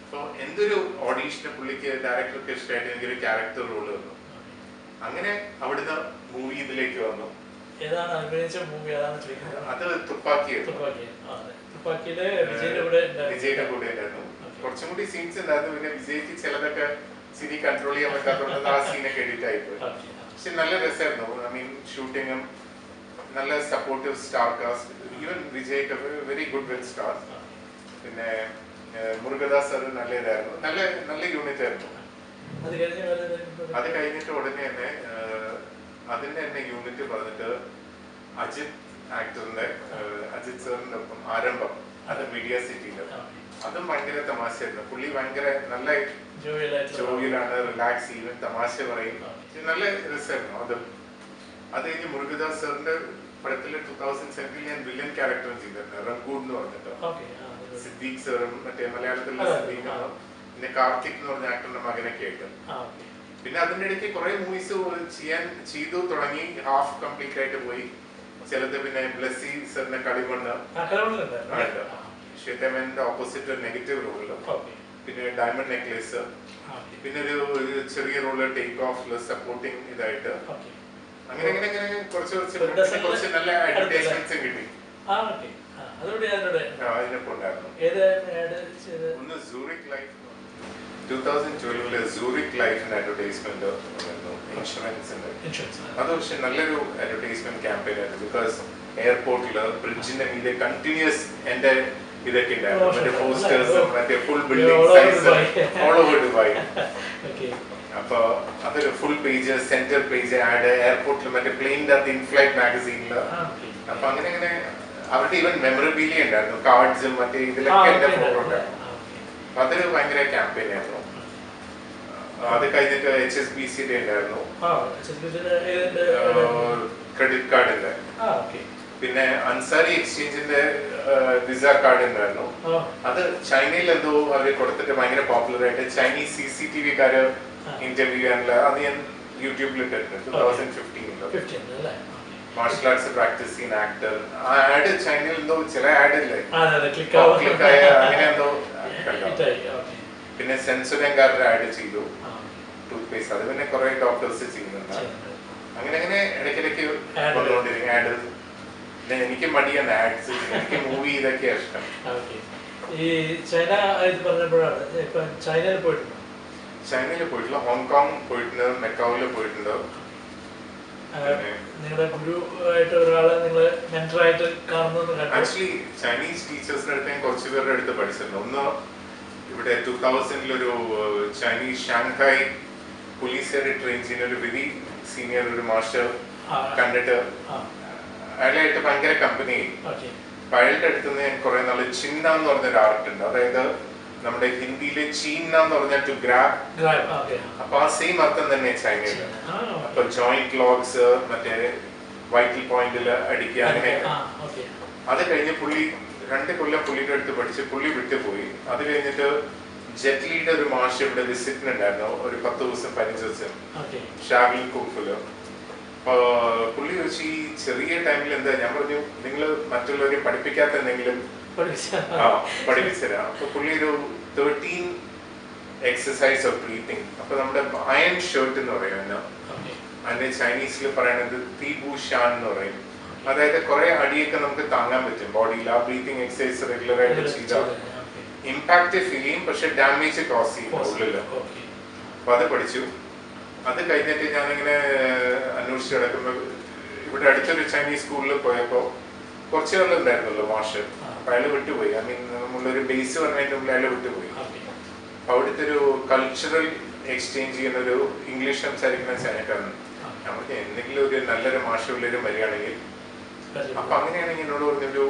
അപ്പൊ എന്തൊരു ഓഡീഷന് പുള്ളിക്ക് ഡയറക്ടർക്ക് ഇഷ്ടമായിട്ട് എനിക്കൊരു ക്യാരക്ടർ റോള് വന്നു. അങ്ങനെ അവിടുന്ന് മൂവി ഇതിലേക്ക് വന്നു. അത് തുപ്പാക്കിയായിരുന്നു. വിജയുടെ കൂടെ ഉണ്ടായിരുന്നു. കുറച്ചും കൂടി സീൻസ് ഉണ്ടായിരുന്നു. പിന്നെ വിജയ്ക്ക് ചിലതൊക്കെ സിനി കൺട്രോൾ ചെയ്യാൻ പറ്റാത്തതുകൊണ്ട് ആ സീനൊക്കെ എഡിറ്റ് ആയിപ്പോയി. പക്ഷെ നല്ല രസമായിരുന്നു. ഐ മീൻ ഷൂട്ടിങ്ങും നല്ല സപ്പോർട്ടീവ് സ്റ്റാർ കാസ്റ്റ്. ഈവൻ വിജയ്ക്ക് വെരി ഗുഡ് വെൽ സ്റ്റാർ. പിന്നെ മുരുകദാസ് സാർ നല്ല ഇതായിരുന്നു, നല്ല നല്ല യൂണിറ്റ് ആയിരുന്നു. അത് കഴിഞ്ഞിട്ട് ഉടനെ തന്നെ അതിന്റെ തന്നെ യൂണിറ്റ് പറഞ്ഞിട്ട് അജിത് ആക്ടറിന്റെ അജിത് സാറിന്റെ ഒപ്പം ആരംഭം, അത് മീഡിയ സിറ്റിയില്. അതും ഭയങ്കര തമാശയായിരുന്നു. പുള്ളി ഭയങ്കര നല്ല ജോവിയിലാണ്, റിലാക്സ് ചെയ്യും, തമാശ പറയും, നല്ല രസമായിരുന്നു. അത് കഴിഞ്ഞ് മുരുകദാസ് സാറിന്റെ പടത്തില് 2007 ഞാൻ വില്ലൻ ക്യാരക്ടറും ചെയ്തിട്ടുണ്ട്, റംഗൂൺ എന്ന് പറഞ്ഞിട്ട്. സിദ്ദീഖ് സാറും മറ്റേ മലയാളത്തിലുള്ള സിദ്ദീഖാണ്, പിന്നെ കാർത്തിക് എന്ന് പറഞ്ഞ ആക്ടറിന്റെ മകനൊക്കെ ആയിട്ട്. പിന്നെ അതിന്റെ ഇടയ്ക്ക് കുറെ മൂവീസ് ചെയ്തു തുടങ്ങി, ഹാഫ് കംപ്ലീറ്റ് ആയിട്ട് പോയി. ചിലത് പിന്നെ ബ്ലസ്സി സാറിന്റെ കളിമണ്ണ്, ശ്വേതമേന്റെ ഓപ്പോസിറ്റ് നെഗറ്റീവ് റോളില്, പിന്നെ ഡയമണ്ട് നെക്ലേസ്, പിന്നെ ഒരു ചെറിയ റോള് ടേക്ക് ഓഫ് സപ്പോർട്ടിങ് ഇതായിട്ട്. അങ്ങനെ അങ്ങനെ അങ്ങനെ കുറച്ച് നല്ല അഡ്വർടൈസ്മെന്റ്സും കിട്ടി. അതിനൊപ്പം ഉണ്ടായിരുന്നു. ഒന്ന് സൂറിക് ലൈഫ്, 2012 സൂറിക് ലൈഫിന്റെ അഡ്വർടൈസ്മെന്റ് ഇൻഷുറൻസിന്റെ. അത് പക്ഷെ നല്ലൊരു അഡ്വർടൈസ്മെന്റ് ക്യാമ്പയിൻ ആയിരുന്നു. ബിക്കോസ് എയർപോർട്ടില് ബ്രിഡ്ജിന്റെ മീതെ കണ്ടിന്യൂസ് എന്റെ ഇതൊക്കെ ഉണ്ടായിരുന്നു, മറ്റേ പോസ്റ്റേഴ്സും മറ്റേ full building size all over Dubai. അപ്പൊ അതൊരു full page centre page add എയർപോർട്ടിൽ മറ്റേ പ്ലെയിനിന്റെ അകത്ത് ഇൻഫ്ലൈറ്റ് മാഗസീനില്. അപ്പൊ അങ്ങനെ അങ്ങനെ അവരുടെ ഈവൻ മെമ്മറബിലിയ ഉണ്ടായിരുന്നു, കാർഡ്സും മറ്റേ ഇതിലൊക്കെ എന്റെ ഫോട്ടോ ഉണ്ടായിരുന്നു. അതൊരു ഭയങ്കര ക്യാമ്പയിൻ ആയിരുന്നു. അത് കഴിഞ്ഞിട്ട് HSBCയുടെ ഉണ്ടായിരുന്നു, ക്രെഡിറ്റ് കാർഡിന്റെ. പിന്നെ അൻസാരി എക്സ്ചേഞ്ചിന്റെ വിസ കാർഡ് ഉണ്ടായിരുന്നു. അത് ചൈനയിൽ എന്തോ അവര് കൊടുത്തിട്ട് ഭയങ്കര പോപ്പുലർ ആയിട്ട് ചൈനീസ് CCTV കാര് ഇന്റർവ്യൂ ചെയ്യാനുള്ള അത് ഞാൻ യൂട്യൂബിൽ ഇട്ടിട്ടുണ്ട് 2015. മാർഷൽ ആർട്സ് പ്രാക്ടീസ് ചെയ്യുന്ന ആക്ടർ ആ ആഡ് ചൈനയിൽ എന്തോ ചില ആഡ് ഇല്ലേ ക്ലിക്കായ അങ്ങനെ എന്തോ കണ്ടോ. പിന്നെ സെൻസുരൻകാരുടെ ആഡ് ചെയ്തു ടൂത്ത് പേസ്റ്റ്, അത് പിന്നെ കുറെ ഡോക്ടേഴ്സ് ചെയ്യുന്നുണ്ട്. അങ്ങനെ അങ്ങനെ ഇടയ്ക്കിടയ്ക്ക് കൊണ്ടുകൊണ്ടിരിക്കും ആഡ്. എനിക്ക് മടിയാണ് ആഡ്സ്, എനിക്ക് മൂവി ഇതൊക്കെയാണ് ഇഷ്ടം. ഈ ചൈന പറഞ്ഞപ്പോഴാണ് ഇപ്പൊ ചൈനയിൽ പോയിട്ടുണ്ട്. ചൈനയിൽ പോയിട്ടില്ല, ഹോങ്കോങ് പോയിട്ടുണ്ട്, മെക്കാവില് പോയിട്ടുണ്ട്. നിങ്ങളുടെ ഗുരു ആയിട്ട് ഒരാളെ നിങ്ങൾ മെന്ററായിട്ട് കാണുന്നത്? ആക്ച്വലി ചൈനീസ് ടീച്ചേഴ്സിന്റെ അടുത്ത് ഞാൻ കുറച്ചു പേരുടെ അടുത്ത് പഠിച്ചിട്ടുണ്ട്. ഒന്ന് ഇവിടെ 2000 ഒരു ചൈനീസ് ഷാങ്ഹായ് പോലീസുകാരെ ട്രെയിൻ ചെയ്യുന്ന ഒരു വെരി സീനിയർ ഒരു മാസ്റ്റർ കണ്ടിട്ട് അയാളായിട്ട് ഭയങ്കര കമ്പനി. അപ്പൊ അയാളുടെ അടുത്ത് നിന്ന് ഞാൻ കുറെ നാള് ചിന്ന എന്ന് പറഞ്ഞൊരു ആർട്ട് ഉണ്ട്, അതായത് നമ്മുടെ ഹിന്ദിയിലെ ചീന എന്ന് പറഞ്ഞാൽ ടു ഗ്രാബ്, അപ്പൊ ആ സെയിം അർത്ഥം തന്നെ ചൈനയില്. അപ്പൊ ജോയിന്റ് ലോക്സ് മറ്റേ വൈറ്റൽ പോയിന്റിൽ അടിക്കുക അങ്ങനെ. അത് കഴിഞ്ഞ് പുള്ളി 2 കൊല്ലം പുള്ളിയുടെ അടുത്ത് പഠിച്ച് പുള്ളി വിട്ടുപോയി. അത് കഴിഞ്ഞിട്ട് ജെറ്റ്ലിയുടെ ഒരു മാഷ് ഇവിടെ വിസിറ്റിനുണ്ടായിരുന്നു ഒരു 10 ദിവസം 15 ദിവസം ഷാവിൽ കുഫില്. പുള്ളി ചോദിച്ചു ഈ ചെറിയ ടൈമിൽ എന്താ, ഞാൻ പറഞ്ഞു നിങ്ങൾ മറ്റുള്ളവരെ പഠിപ്പിക്കാത്ത എന്തെങ്കിലും പഠിപ്പിച്ചുതരാം. അപ്പൊ പുള്ളി ഒരു 13 എക്സസൈസ് ഓഫ് ബ്രീത്തിങ്. അപ്പൊ നമ്മുടെ അയൺ ഷർട്ട് എന്ന് പറയുന്നത് അതിന്റെ ചൈനീസിൽ പറയുന്നത് തീബു ഷാൻ എന്ന് പറയും. അതായത് കുറെ അടിയൊക്കെ നമുക്ക് താങ്ങാൻ പറ്റും ബോഡിയിൽ. ആ ബ്രീത്തിങ് എക്സസൈസ് റെഗുലർ ആയിട്ട് ചെയ്താൽ ഇമ്പാക്ട് ഫീൽ ചെയ്യും, പക്ഷെ ഡാമേജ് കോസ് ചെയ്യും ഉള്ളില്. അപ്പൊ അത് പഠിച്ചു. അത് കഴിഞ്ഞിട്ട് ഞാനിങ്ങനെ അന്വേഷിച്ച് കിടക്കുമ്പോൾ ഇവിടെ അടുത്തൊരു ചൈനീസ് സ്കൂളിൽ പോയപ്പോ കുറച്ച് കാലം ഉണ്ടായിരുന്നല്ലോ മാഷ്. അപ്പൊ അയാൾ വിട്ടുപോയി. ഐ മീൻ നമ്മളൊരു ബേസ് പറഞ്ഞതിന്റെ മുമ്പിൽ അയാൾ വിട്ടുപോയി. അവിടുത്തെ ഒരു കൾച്ചറൽ എക്സ്ചേഞ്ച് ചെയ്യുന്ന ഒരു ഇംഗ്ലീഷ് സംസാരിക്കുന്ന ചൈനക്കാരൻ നമുക്ക് എന്തെങ്കിലും ഒരു നല്ലൊരു മാഷുള്ളൊരു വരികയാണെങ്കിൽ. അപ്പൊ അങ്ങനെയാണെങ്കിൽ എന്നോട് പറഞ്ഞൊരു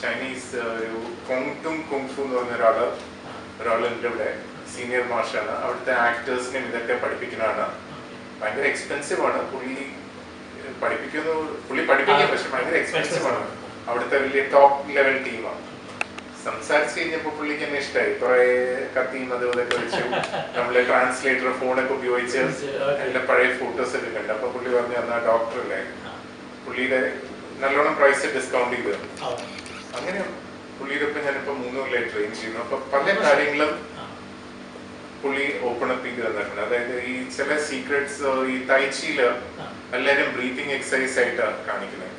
ചൈനീസ് ഒരു കൊങ്തും കുങ്ഫു എന്ന് പറഞ്ഞ ഒരാളുണ്ട് ഇവിടെ, സീനിയർ മാഷാണ്. അവിടുത്തെ ആക്ടേഴ്സിനും ഇതൊക്കെ പഠിപ്പിക്കുന്നതാണ്. ഭയങ്കര എക്സ്പെൻസീവ് ആണ്. പുള്ളി പഠിപ്പിക്കാൻ പക്ഷെ ഭയങ്കര എക്സ്പെൻസീവ് ആണ്. അവിടുത്തെ വലിയ ടോപ്പ് ലെവൽ ടീമാണ്. സംസാരിച്ച് കഴിഞ്ഞപ്പോ പുള്ളിക്ക് എന്നെ ഇഷ്ടമായി. കുറെ കത്തിയും അതും ഇതൊക്കെ വെച്ചു നമ്മള് ട്രാൻസ്ലേറ്റർ ഫോണൊക്കെ ഉപയോഗിച്ച് എന്റെ പഴയ ഫോട്ടോസ് ഒക്കെ കണ്ടു. അപ്പൊ പുള്ളി പറഞ്ഞു എന്നാ ഡോക്ടർ അല്ലേ, പുള്ളിയുടെ നല്ലോണം പ്രൈസ് ഡിസ്കൗണ്ട് ചെയ്ത്. അങ്ങനെ പുള്ളിയുടെ ഒപ്പം ഞാനിപ്പോ 3 കൊല്ലമായി ട്രെയിൻ ചെയ്യുന്നു. അപ്പൊ പല കാര്യങ്ങളും പുള്ളി ഓപ്പൺ അപ്പ് ചെയ്ത് തന്നിട്ടുണ്ട്. അതായത് ഈ ചില സീക്രട്സ് ഈ തൈച്ചിയില് എല്ലാരും ബ്രീത്തിങ് എക്സസൈസ് ആയിട്ടാണ് കാണിക്കുന്നത്.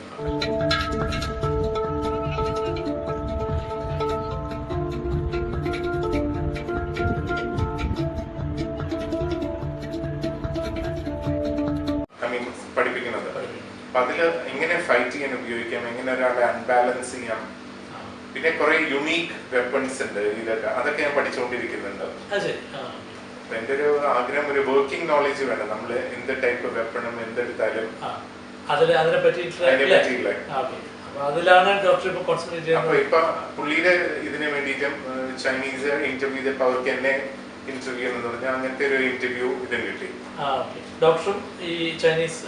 പഠിപ്പിക്കുന്നത്. അപ്പൊ അതില് എങ്ങനെ ഫൈറ്റ് ചെയ്യാൻ ഉപയോഗിക്കാം, എങ്ങനെ ഒരാളെ അൺബാലൻസ് ചെയ്യാം, പിന്നെ കുറെ യുണീക്ക് വെപ്പൺസ് ഉണ്ട്. അതൊക്കെ ഞാൻ പഠിച്ചുകൊണ്ടിരിക്കുന്നുണ്ട്. എന്റെ ഒരു ആഗ്രഹം ഒരു വർക്കിംഗ് നോളജ് വേണം. നമ്മള് എന്ത് ടൈപ്പ് വെപ്പണും എന്തെടുത്താലും അതിനെ പറ്റിയില്ല. അപ്പൊ ഇപ്പൊ പുള്ളിയുടെ ഇതിന് വേണ്ടിയിട്ടും ചൈനീസ് ഇന്റർവ്യൂ ചെയ്തപ്പോ അവർക്ക് എന്നെ ഇന്റർവ്യൂ എന്ന് പറഞ്ഞാൽ അങ്ങനത്തെ ഒരു ഇന്റർവ്യൂ ഇതും കിട്ടി. ഡോക്ടറും ഈ ചൈനീസ്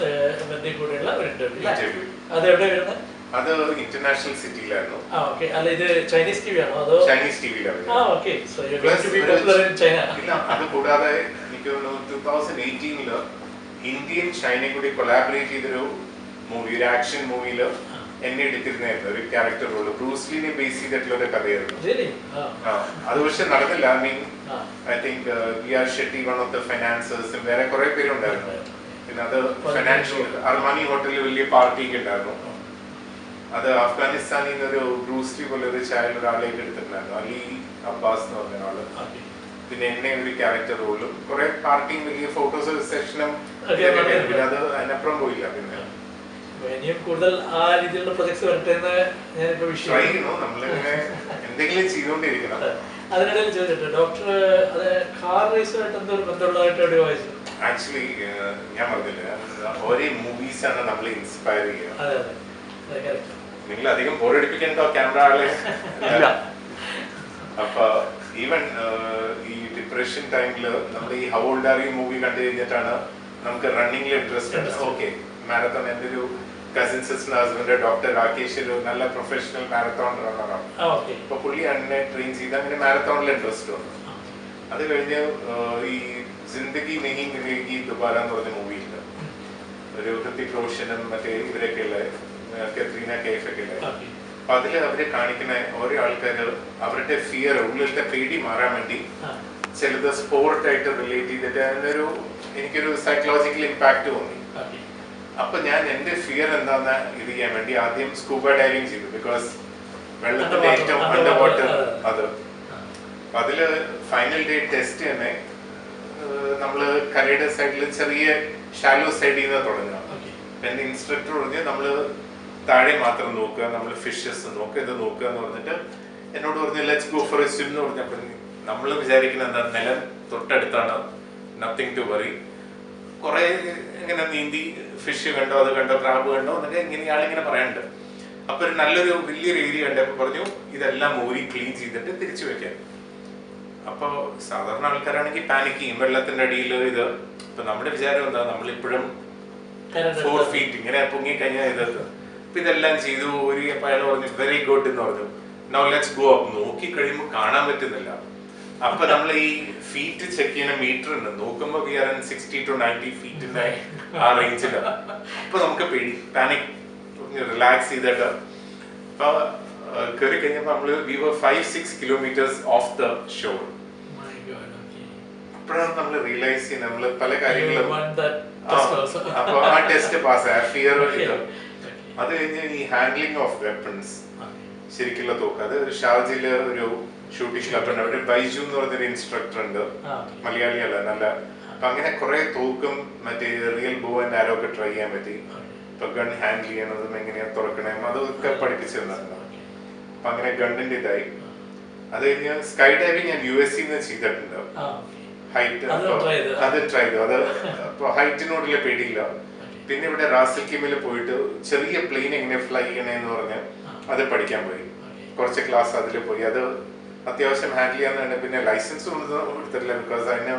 കൂടെയുള്ള ഒരു ഇന്റർവ്യൂ. അത് എവിടെയാണ് വരുന്നത്? അത് ഇന്റർനാഷണൽ സിറ്റിയിലായിരുന്നു. അല്ല ഇത് ചൈനീസ് ടിവി ആണോ അതോ? ചൈനീസ് ടിവിയിലാണ്. ഇല്ല, അത് കൂടാതെ എനിക്ക് തോന്നുന്നു 2018 ഇന്ത്യയും ചൈനയും കൂടി കൊളാബറേറ്റ് ചെയ്തൊരു മൂവി, ഒരു ആക്ഷൻ മൂവിയില് എന്നെ എടുത്തിരുന്നായിരുന്നു ഒരു ക്യാരക്ടർ റോള്. ബ്രൂസ്ലിനെ ബേസ് ചെയ്തിട്ടുള്ള ഒരു കഥയായിരുന്നു. അത് പക്ഷെ നടന്നില്ല. I mean I think VR Shetty one of the ഫൈനാൻസേഴ്സും വേറെ കുറെ പേരുണ്ടായിരുന്നു. പിന്നെ അത് ഫൈനാൻഷ്യൽ അർമാനി ഹോട്ടലിൽ വലിയ പാർട്ടിക്ക് ഉണ്ടായിരുന്നു. അത് അഫ്ഗാനിസ്ഥാനിൽ നിന്നൊരു ബ്രൂസ്ലി പോലെ ഒരു ചായൽ ഒരാളേക്ക് എടുത്തിട്ടുണ്ടായിരുന്നു, അലി അബ്ബാസ് എന്ന് പറഞ്ഞ ആള്. പിന്നെ എന്നെ ഒരു ക്യാരക്ടർ റോളും കുറെ പാർട്ടിയും വലിയ ഫോട്ടോസ് സെഷനും പിന്നെ അത് അതിനപ്പുറം പോയില്ല. പിന്നെ ഇനിയും കൂടുതൽ ആ രീതിയിലുള്ള പ്രൊജക്ട്സ് വരട്ടെ എന്ന് ഞാനിപ്പോ ട്രൈ ചെയ്യണോ, നമ്മളിങ്ങനെ എന്തെങ്കിലും ചെയ്തുകൊണ്ടിരിക്കണം. അതിനിടയിൽ ചോദിച്ചിട്ട് ഡോക്ടർ അത് കാർ റേസുമായിട്ട് എന്തൊരു ബന്ധമുള്ളതായിട്ട് എവിടെ വായിച്ചു? ആക്ച്വലി ഞാൻ പറഞ്ഞില്ല, ഓരോ മൂവീസാണ് നമ്മൾ ഇൻസ്പയർ ചെയ്യുക. അതെ അതെ, നിങ്ങൾ അധികം ബോറടിപ്പിക്കണ്ടോ ക്യാമറ ആളെ? അപ്പൊ ഈവൻ ഈ ഡിപ്രഷൻ ടൈമില് നമ്മൾ ഈ how old are you movie കണ്ടു കഴിഞ്ഞിട്ടാണ് നമുക്ക് റണ്ണിങ്ങിൽ ഇൻട്രസ്റ്റ്. ഓക്കെ, മാരത്തോൺ എൻ്റെ ഒരു cousin sister husband doctor Rakesh ഒരു നല്ല പ്രൊഫഷണൽ മാരത്തോൺ റണ്ണറാണ്. അപ്പൊ പുള്ളി എന്നെ ട്രെയിൻ ചെയ്ത് അങ്ങനെ മാരത്തോണിൽ ഇൻട്രസ്റ്റ് വന്നു. അത് കഴിഞ്ഞ് ഈ ജിന്ദഗി നെഹി മിലേഗി ദുബാര എന്ന് പറഞ്ഞ മൂവിയില്ല, ഒരു ഹൃതിക് റോഷനും മറ്റേ ഇവരൊക്കെ ഉള്ള കത്രീന കൈഫ് ഒക്കെ ഉള്ള. അപ്പൊ അതില് അവര് കാണിക്കുന്ന ഓരോ ആൾക്കാര് അവരുടെ ഫിയർ, ഉള്ളിലത്തെ പേടി മാറാൻ വേണ്ടി ചിലത് സ്പോർട്ടായിട്ട് റിലേറ്റ് ചെയ്തിട്ട് അതിനൊരു എനിക്കൊരു സൈക്കോളജിക്കൽ ഇമ്പാക്ട് തോന്നി. അപ്പൊ ഞാൻ എന്റെ ഫിയർ എന്താന്ന് ഇത് ചെയ്യാൻ വേണ്ടി ആദ്യം സ്കൂബ ഡൈവിംഗ് ചെയ്തു. ബിക്കോസ് വെള്ളത്തിന്റെ ഏറ്റവും അണ്ടർ വാട്ടർ അത്. അതില് ഫൈനൽ ഡേ ടെസ്റ്റ് തന്നെ നമ്മള് കരയുടെ സൈഡിൽ ചെറിയ ഷാലോ സൈഡിൽ നിന്ന് തുടങ്ങുക. എന്റെ ഇൻസ്ട്രക്ടർ പറഞ്ഞ് നമ്മള് താഴെ മാത്രം നോക്കുക, നമ്മൾ ഫിഷസ് നോക്കുക, ഇത് നോക്കുക എന്ന് പറഞ്ഞിട്ട് എന്നോട് പറഞ്ഞു let's go for A swim എന്ന് പറഞ്ഞപ്പോൾ നമ്മൾ വിചാരിക്കുന്ന എന്താ, നിലം തൊട്ടടുത്താണ്, നത്തിങ് ടു വറി. കുറെ ഇങ്ങനെ നീന്തി ഫിഷ് കണ്ടോ, അത് കണ്ടോ, ക്രാബ് കണ്ടോ എന്നൊക്കെ ഇങ്ങനെ ഇയാളിങ്ങനെ പറയാനുണ്ട്. അപ്പൊ ഒരു നല്ലൊരു വലിയൊരു ഏരിയ കണ്ടപ്പോൾ പറഞ്ഞു ഇതെല്ലാം ഊരി ക്ലീൻ ചെയ്തിട്ട് തിരിച്ചു വെക്കാൻ. അപ്പൊ സാധാരണ ആൾക്കാരാണെങ്കിൽ പാനിക് ചെയ്യും വെള്ളത്തിന്റെ അടിയിൽ ഇത്. ഇപ്പൊ നമ്മുടെ വിചാരം എന്താ, നമ്മളിപ്പോഴും 4 feet ഇങ്ങനെ പൊങ്ങി കഴിഞ്ഞാൽ ഇത്. അപ്പൊ ഇതെല്ലാം ചെയ്തു ഒരു. അപ്പൊ അയാൾ പറഞ്ഞു വെരി ഗുഡ് എന്ന് പറഞ്ഞു. Now let's go up. നോക്കി കഴിയുമ്പോൾ കാണാൻ പറ്റുന്നില്ല. അപ്പൊ നമ്മൾ ഈ ഫീറ്റ് ചെക്ക് ചെയ്യുന്ന മീറ്റർ ഉണ്ട്, നോക്കുമ്പോ വി ആർ 60 to 90 ഫീറ്റിന്റെ ആ റേഞ്ചില്. അപ്പൊ നമുക്ക് പേടി, പാനിക്, റിലാക്സ് ചെയ്തിട്ട് അപ്പൊ കയറി കഴിഞ്ഞപ്പോ നമ്മള് we were 5-6 kilometers of the shore. അപ്പോഴാണ് നമ്മൾ റിയലൈസ് ചെയ്യുന്നത് നമ്മള് പല കാര്യങ്ങളും. അപ്പൊ ആ ടെസ്റ്റ് പാസ്, ഫിയർ ഇത്. അത് കഴിഞ്ഞ് ഈ ഹാൻഡ്ലിംഗ് ഓഫ് വെപ്പൺസ്, ശരിക്കുള്ള തോക്ക്, അത് ഷാർജയില് ഒരു ഷൂട്ടിംഗ് ക്ലബ് ഉണ്ട്. അവിടെ ബൈജു എന്ന് പറഞ്ഞൊരു ഇൻസ്ട്രക്ടർ ഉണ്ട്, മലയാളിയല്ല, നല്ല. അപ്പൊ അങ്ങനെ കുറെ തോക്കും മറ്റേ റിയൽ ബോ ആൻഡ് ആരോ ഒക്കെ ട്രൈ ചെയ്യാൻ പറ്റി. ഇപ്പൊ ഗൺ ഹാൻഡിൽ ചെയ്യണതും എങ്ങനെയാ തുറക്കണേ അതൊക്കെ പഠിപ്പിച്ചിരുന്നു. അപ്പൊ അങ്ങനെ ഗണ്ണിന്റെ ഇതായി. അത് കഴിഞ്ഞ് സ്കൈ ഡൈവിംഗ് ഞാൻ USC ചെയ്തിട്ടുണ്ട്. ഹൈറ്റ് അത് ട്രൈ ചെയ്തു. അത് അപ്പൊ ഹൈറ്റിനോടുള്ള പേടിയില്ല. പിന്നെ ഇവിടെ റാസൽ കീമിൽ പോയിട്ട് ചെറിയ പ്ലെയിൻ എങ്ങനെ ഫ്ലൈ ചെയ്യണേന്ന് പറഞ്ഞ് അത് പഠിക്കാൻ പോയി. കുറച്ച് ക്ലാസ് അതിൽ പോയി. അത് അത്യാവശ്യം ഹാൻഡിൽ ചെയ്യാൻ. പിന്നെ ലൈസൻസ് കൊടുത്തിട്ടില്ല, ബിക്കോസ് അതിന്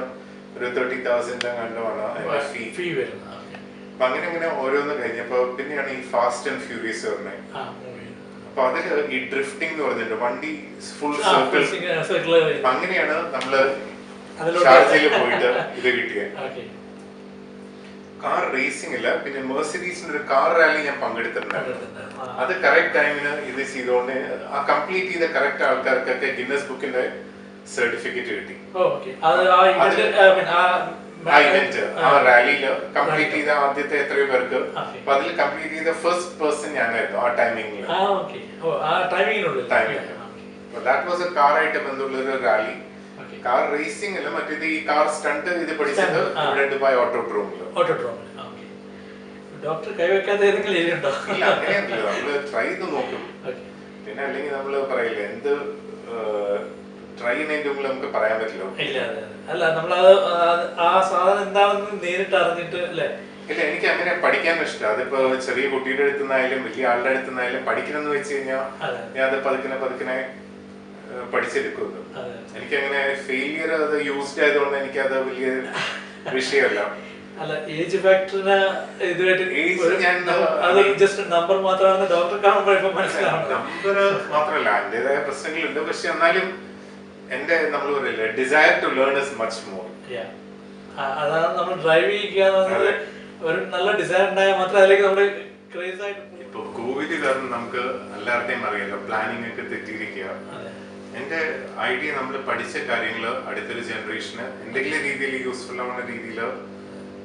ഒരു 30,000 കണ്ടുമാണ് അതിന്റെ ഫീ വരുന്നത്. അപ്പൊ അങ്ങനെ അങ്ങനെ ഓരോന്ന് കഴിഞ്ഞപ്പോ പിന്നെയാണ് ഈ ഫാസ്റ്റ് ആൻഡ് ഫ്യൂരിയസ് പറഞ്ഞത്. അപ്പൊ അതില് ഈ ഡ്രിഫ്റ്റിംഗ് എന്ന് പറഞ്ഞിട്ടുണ്ട്, വണ്ടി ഫുൾ സർക്കിൾ. അങ്ങനെയാണ് നമ്മള് ഷാർജയിൽ പോയിട്ട് ഇത് കിട്ടിയത്. കാർ റേസിംഗ് ഇല്ല, പിന്നെ മെർസിഡീസിന്റെ ഒരു കാർ റാലി ഞാൻ പങ്കെടുത്തിട്ടുണ്ടായിരുന്നു. അത് കറക്റ്റ് ടൈമിന് ഇത് ചെയ്തുകൊണ്ട് ആ കംപ്ലീറ്റ് ചെയ്ത കറക്റ്റ് ആൾക്കാർക്കൊക്കെ ഗിന്നസ് ബുക്കിന്റെ സർട്ടിഫിക്കറ്റ് കിട്ടി. ആ റാലിയില് കംപ്ലീറ്റ് ചെയ്ത ആദ്യത്തെ എത്രയോ പേർക്ക്. അപ്പൊ അതിൽ കംപ്ലീറ്റ് ചെയ്ത ഫസ്റ്റ് പേഴ്സൺ ഞാനായിരുന്നു ആ ടൈമിംഗിൽ. ദാറ്റ് വാസ് എ കാറായിട്ട് ബന്ധമുള്ള ഒരു റാലി. കാർ റേസിംഗ് അല്ല, മറ്റേത് ഈ കാർ സ്റ്റണ്ട് ഇത് പഠിച്ചത് ഇവിടെ ദുബായ് ഓട്ടോഡ്രോമില്. ഡോക്ടർ കൈവെക്കാത്ത ഏതെങ്കിലും ഏരിയ ഉണ്ടോ? ഇല്ല, അങ്ങനെയൊന്നുമില്ല. നമ്മള് ട്രൈ ചെയ്ത് നോക്കും. പിന്നെ അല്ലെങ്കിൽ നമ്മള് പറയില്ല, എന്ത് ട്രൈ ചെയ്യുന്നതിന്റെ മുമ്പ് നമുക്ക് പറയാൻ പറ്റില്ല. ഇല്ല, അല്ല നമ്മളത് ആ സാധനം എന്താണെന്ന് നേരിട്ട് അറിഞ്ഞിട്ട് അല്ലേ. ഇല്ല, എനിക്ക് അങ്ങനെ പഠിക്കാൻ ഇഷ്ടം. അതിപ്പോ ചെറിയ കുട്ടിയുടെ അടുത്തുനിന്നായാലും വലിയ ആളുടെ അടുത്തുനിന്നായാലും പഠിക്കണമെന്ന് വെച്ച് കഴിഞ്ഞാൽ ഞാൻ അത് പതുക്കിനെ പഠിച്ചെടുക്കുന്നു. എനിക്കങ്ങനെ ഫെയിലിയർ അത് യൂസ്ഡ് ആയതുകൊണ്ട് എനിക്കത് വലിയ വിഷയമല്ല. അല്ല, ഏജ് ഫാക്ടറിന് ഇതുമായിട്ട് ജസ്റ്റ് നമ്പർ മാത്രമാണ് ഡോക്ടർ കാണുമ്പോഴേക്കും മനസ്സിലാവുന്നത്. നമ്പർ മാത്രമല്ല, അതിൻ്റെതായ പ്രശ്നങ്ങളുണ്ട്. പക്ഷെ എന്നാലും എന്റെ നമ്മൾ പറയില്ലേ, desire to learn is much more. അതാണ് നമ്മൾ ഡ്രൈവ് ചെയ്യുക, ഒരു നല്ല ഡിസയർ ഉണ്ടായാൽ മാത്രമേ അതിലേക്ക് നമ്മൾ ക്രേസ് ആയിട്ട്. ഇപ്പൊ കോവിഡ് കാരണം നമുക്ക് എല്ലാവരുടെയും അറിയാലോ, പ്ലാനിങ് ഒക്കെ തെറ്റിയിരിക്കുക. എന്റെ ഐഡിയ നമ്മൾ പഠിച്ച കാര്യങ്ങൾ അടുത്തൊരു ജനറേഷന് എന്തെങ്കിലും രീതിയിൽ യൂസ്ഫുൾ ആവുന്ന രീതിയിൽ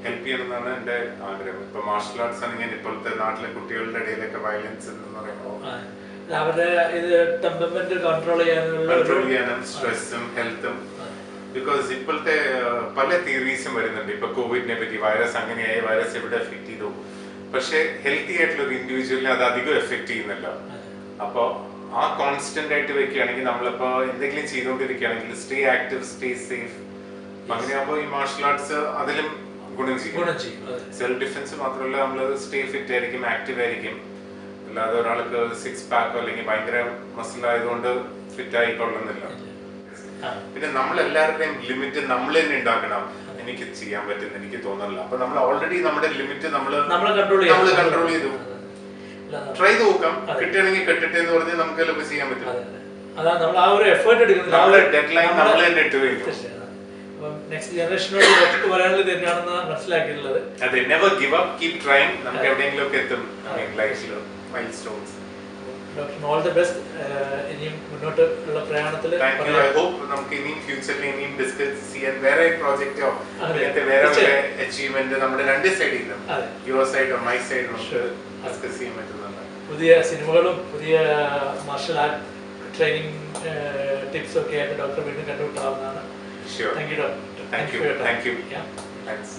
ഹെൽപ്പ് ചെയ്യണമെന്നാണ് എന്റെ ആഗ്രഹം. ഇപ്പൊ മാർഷൽ ആർട്സ് ആണ്. ഞാൻ ഇപ്പോഴത്തെ നാട്ടിലെ കുട്ടികളുടെ ഇടയിലൊക്കെ വയലൻസ് എന്ന് പറയുമ്പോൾ അവരുടെ ഇത് ടെമ്പർമെന്റ് കൺട്രോൾ ചെയ്യാനും സ്ട്രെസ്സും ഹെൽത്തും. ബിക്കോസ് ഇപ്പോഴത്തെ പല തിയറീസും വരുന്നുണ്ട്. ഇപ്പൊ കോവിഡിനെ പറ്റി വൈറസ് അങ്ങനെയായി, വൈറസ് എവിടെ എഫക്ട് ചെയ്തു, പക്ഷെ ഹെൽത്തി ആയിട്ടുള്ള ഒരു ഇൻഡിവിജ്വലിനെ അത് അധികം എഫക്ട് ചെയ്യുന്നില്ല. അപ്പൊ ആ കോൺസ്റ്റന്റ് ആയിട്ട് വെക്കുകയാണെങ്കിൽ, നമ്മളിപ്പോ എന്തെങ്കിലും ചെയ്തുകൊണ്ടിരിക്കുകയാണെങ്കിൽ സ്റ്റേ ആക്റ്റീവ്, സ്റ്റേ സേഫ്. അങ്ങനെയാകുമ്പോൾ ഈ മാർഷൽ ആർട്സ് അതിലും ഗുണം ചെയ്യും. സെൽഫ് ഡിഫൻസ് മാത്രമല്ല, നമ്മൾ സ്റ്റേ ഫിറ്റ് ആയിരിക്കും, ആക്റ്റീവ് ആയിരിക്കും. അല്ലാതെ ഒരാൾക്ക് 6 പാക്കോ അല്ലെങ്കിൽ ഭയങ്കര മസിൽ ആയതുകൊണ്ട് ഫിറ്റ് ആയിക്കൊള്ളുന്നില്ല. പിന്നെ നമ്മളെല്ലാവരുടെയും ലിമിറ്റ് നമ്മൾ തന്നെ ഉണ്ടാക്കണം. എനിക്ക് ചെയ്യാൻ പറ്റുന്ന എനിക്ക് തോന്നുന്നില്ല. അപ്പൊ നമ്മൾ ഓൾറെഡി നമ്മുടെ ലിമിറ്റ് നമ്മൾ കൺട്രോൾ ചെയ്തു. ട്രൈ ചെയ്ത് നോക്കാം, കിട്ടുകയാണെങ്കിൽ കിട്ടട്ടെ എന്ന് പറഞ്ഞ് നമുക്ക് ചിലപ്പോൾ ചെയ്യാൻ പറ്റും. ഡെഡ്ലൈൻ നമ്മൾ തന്നെ ഇട്ട് കഴിഞ്ഞു. നെക്സ്റ്റ് ജനറേഷനോട് ഡോക്ടർക്ക് പറയാനുള്ളത് തന്നെയാണെന്ന് മനസ്സിലാക്കിയിട്ടുള്ളത്. അതെ, never give up, keep trying. നമുക്ക് എവിടെയെങ്കിലും ഒക്കെ എത്തും ലൈഫിൽ milestones. Doctor all the best. ഇനിയും മുന്നോട്ട് ഉള്ള പ്രയാണത്തിൽ താങ്ക് യു. ഐ ഹോപ്പ് നമുക്ക് ഇനിയും ഫ്യൂച്ചറിൽ ഇനിയും ഡിസ്കസ് ചെയ്യാൻ വേറെ പ്രോജക്റ്റോ അങ്ങനത്തെ വേറെ അച്ചീവ്മെന്റ് നമ്മുടെ രണ്ട് സൈഡിൽ നിന്നും, യുവർ സൈഡോ മൈ സൈഡോ നമുക്ക് ഡിസ്കസ് ചെയ്യാൻ പറ്റുന്നുണ്ട്. പുതിയ സിനിമകളും പുതിയ മാർഷൽ ആർട്ട് ട്രെയിനിങ് ടിപ്സ് ഒക്കെ ആയിട്ട് ഡോക്ടർ വീണ്ടും കണ്ടുമുട്ടാവുന്നതാണ്. Sure. Thank you, doctor. Thank you. Yeah. Thanks.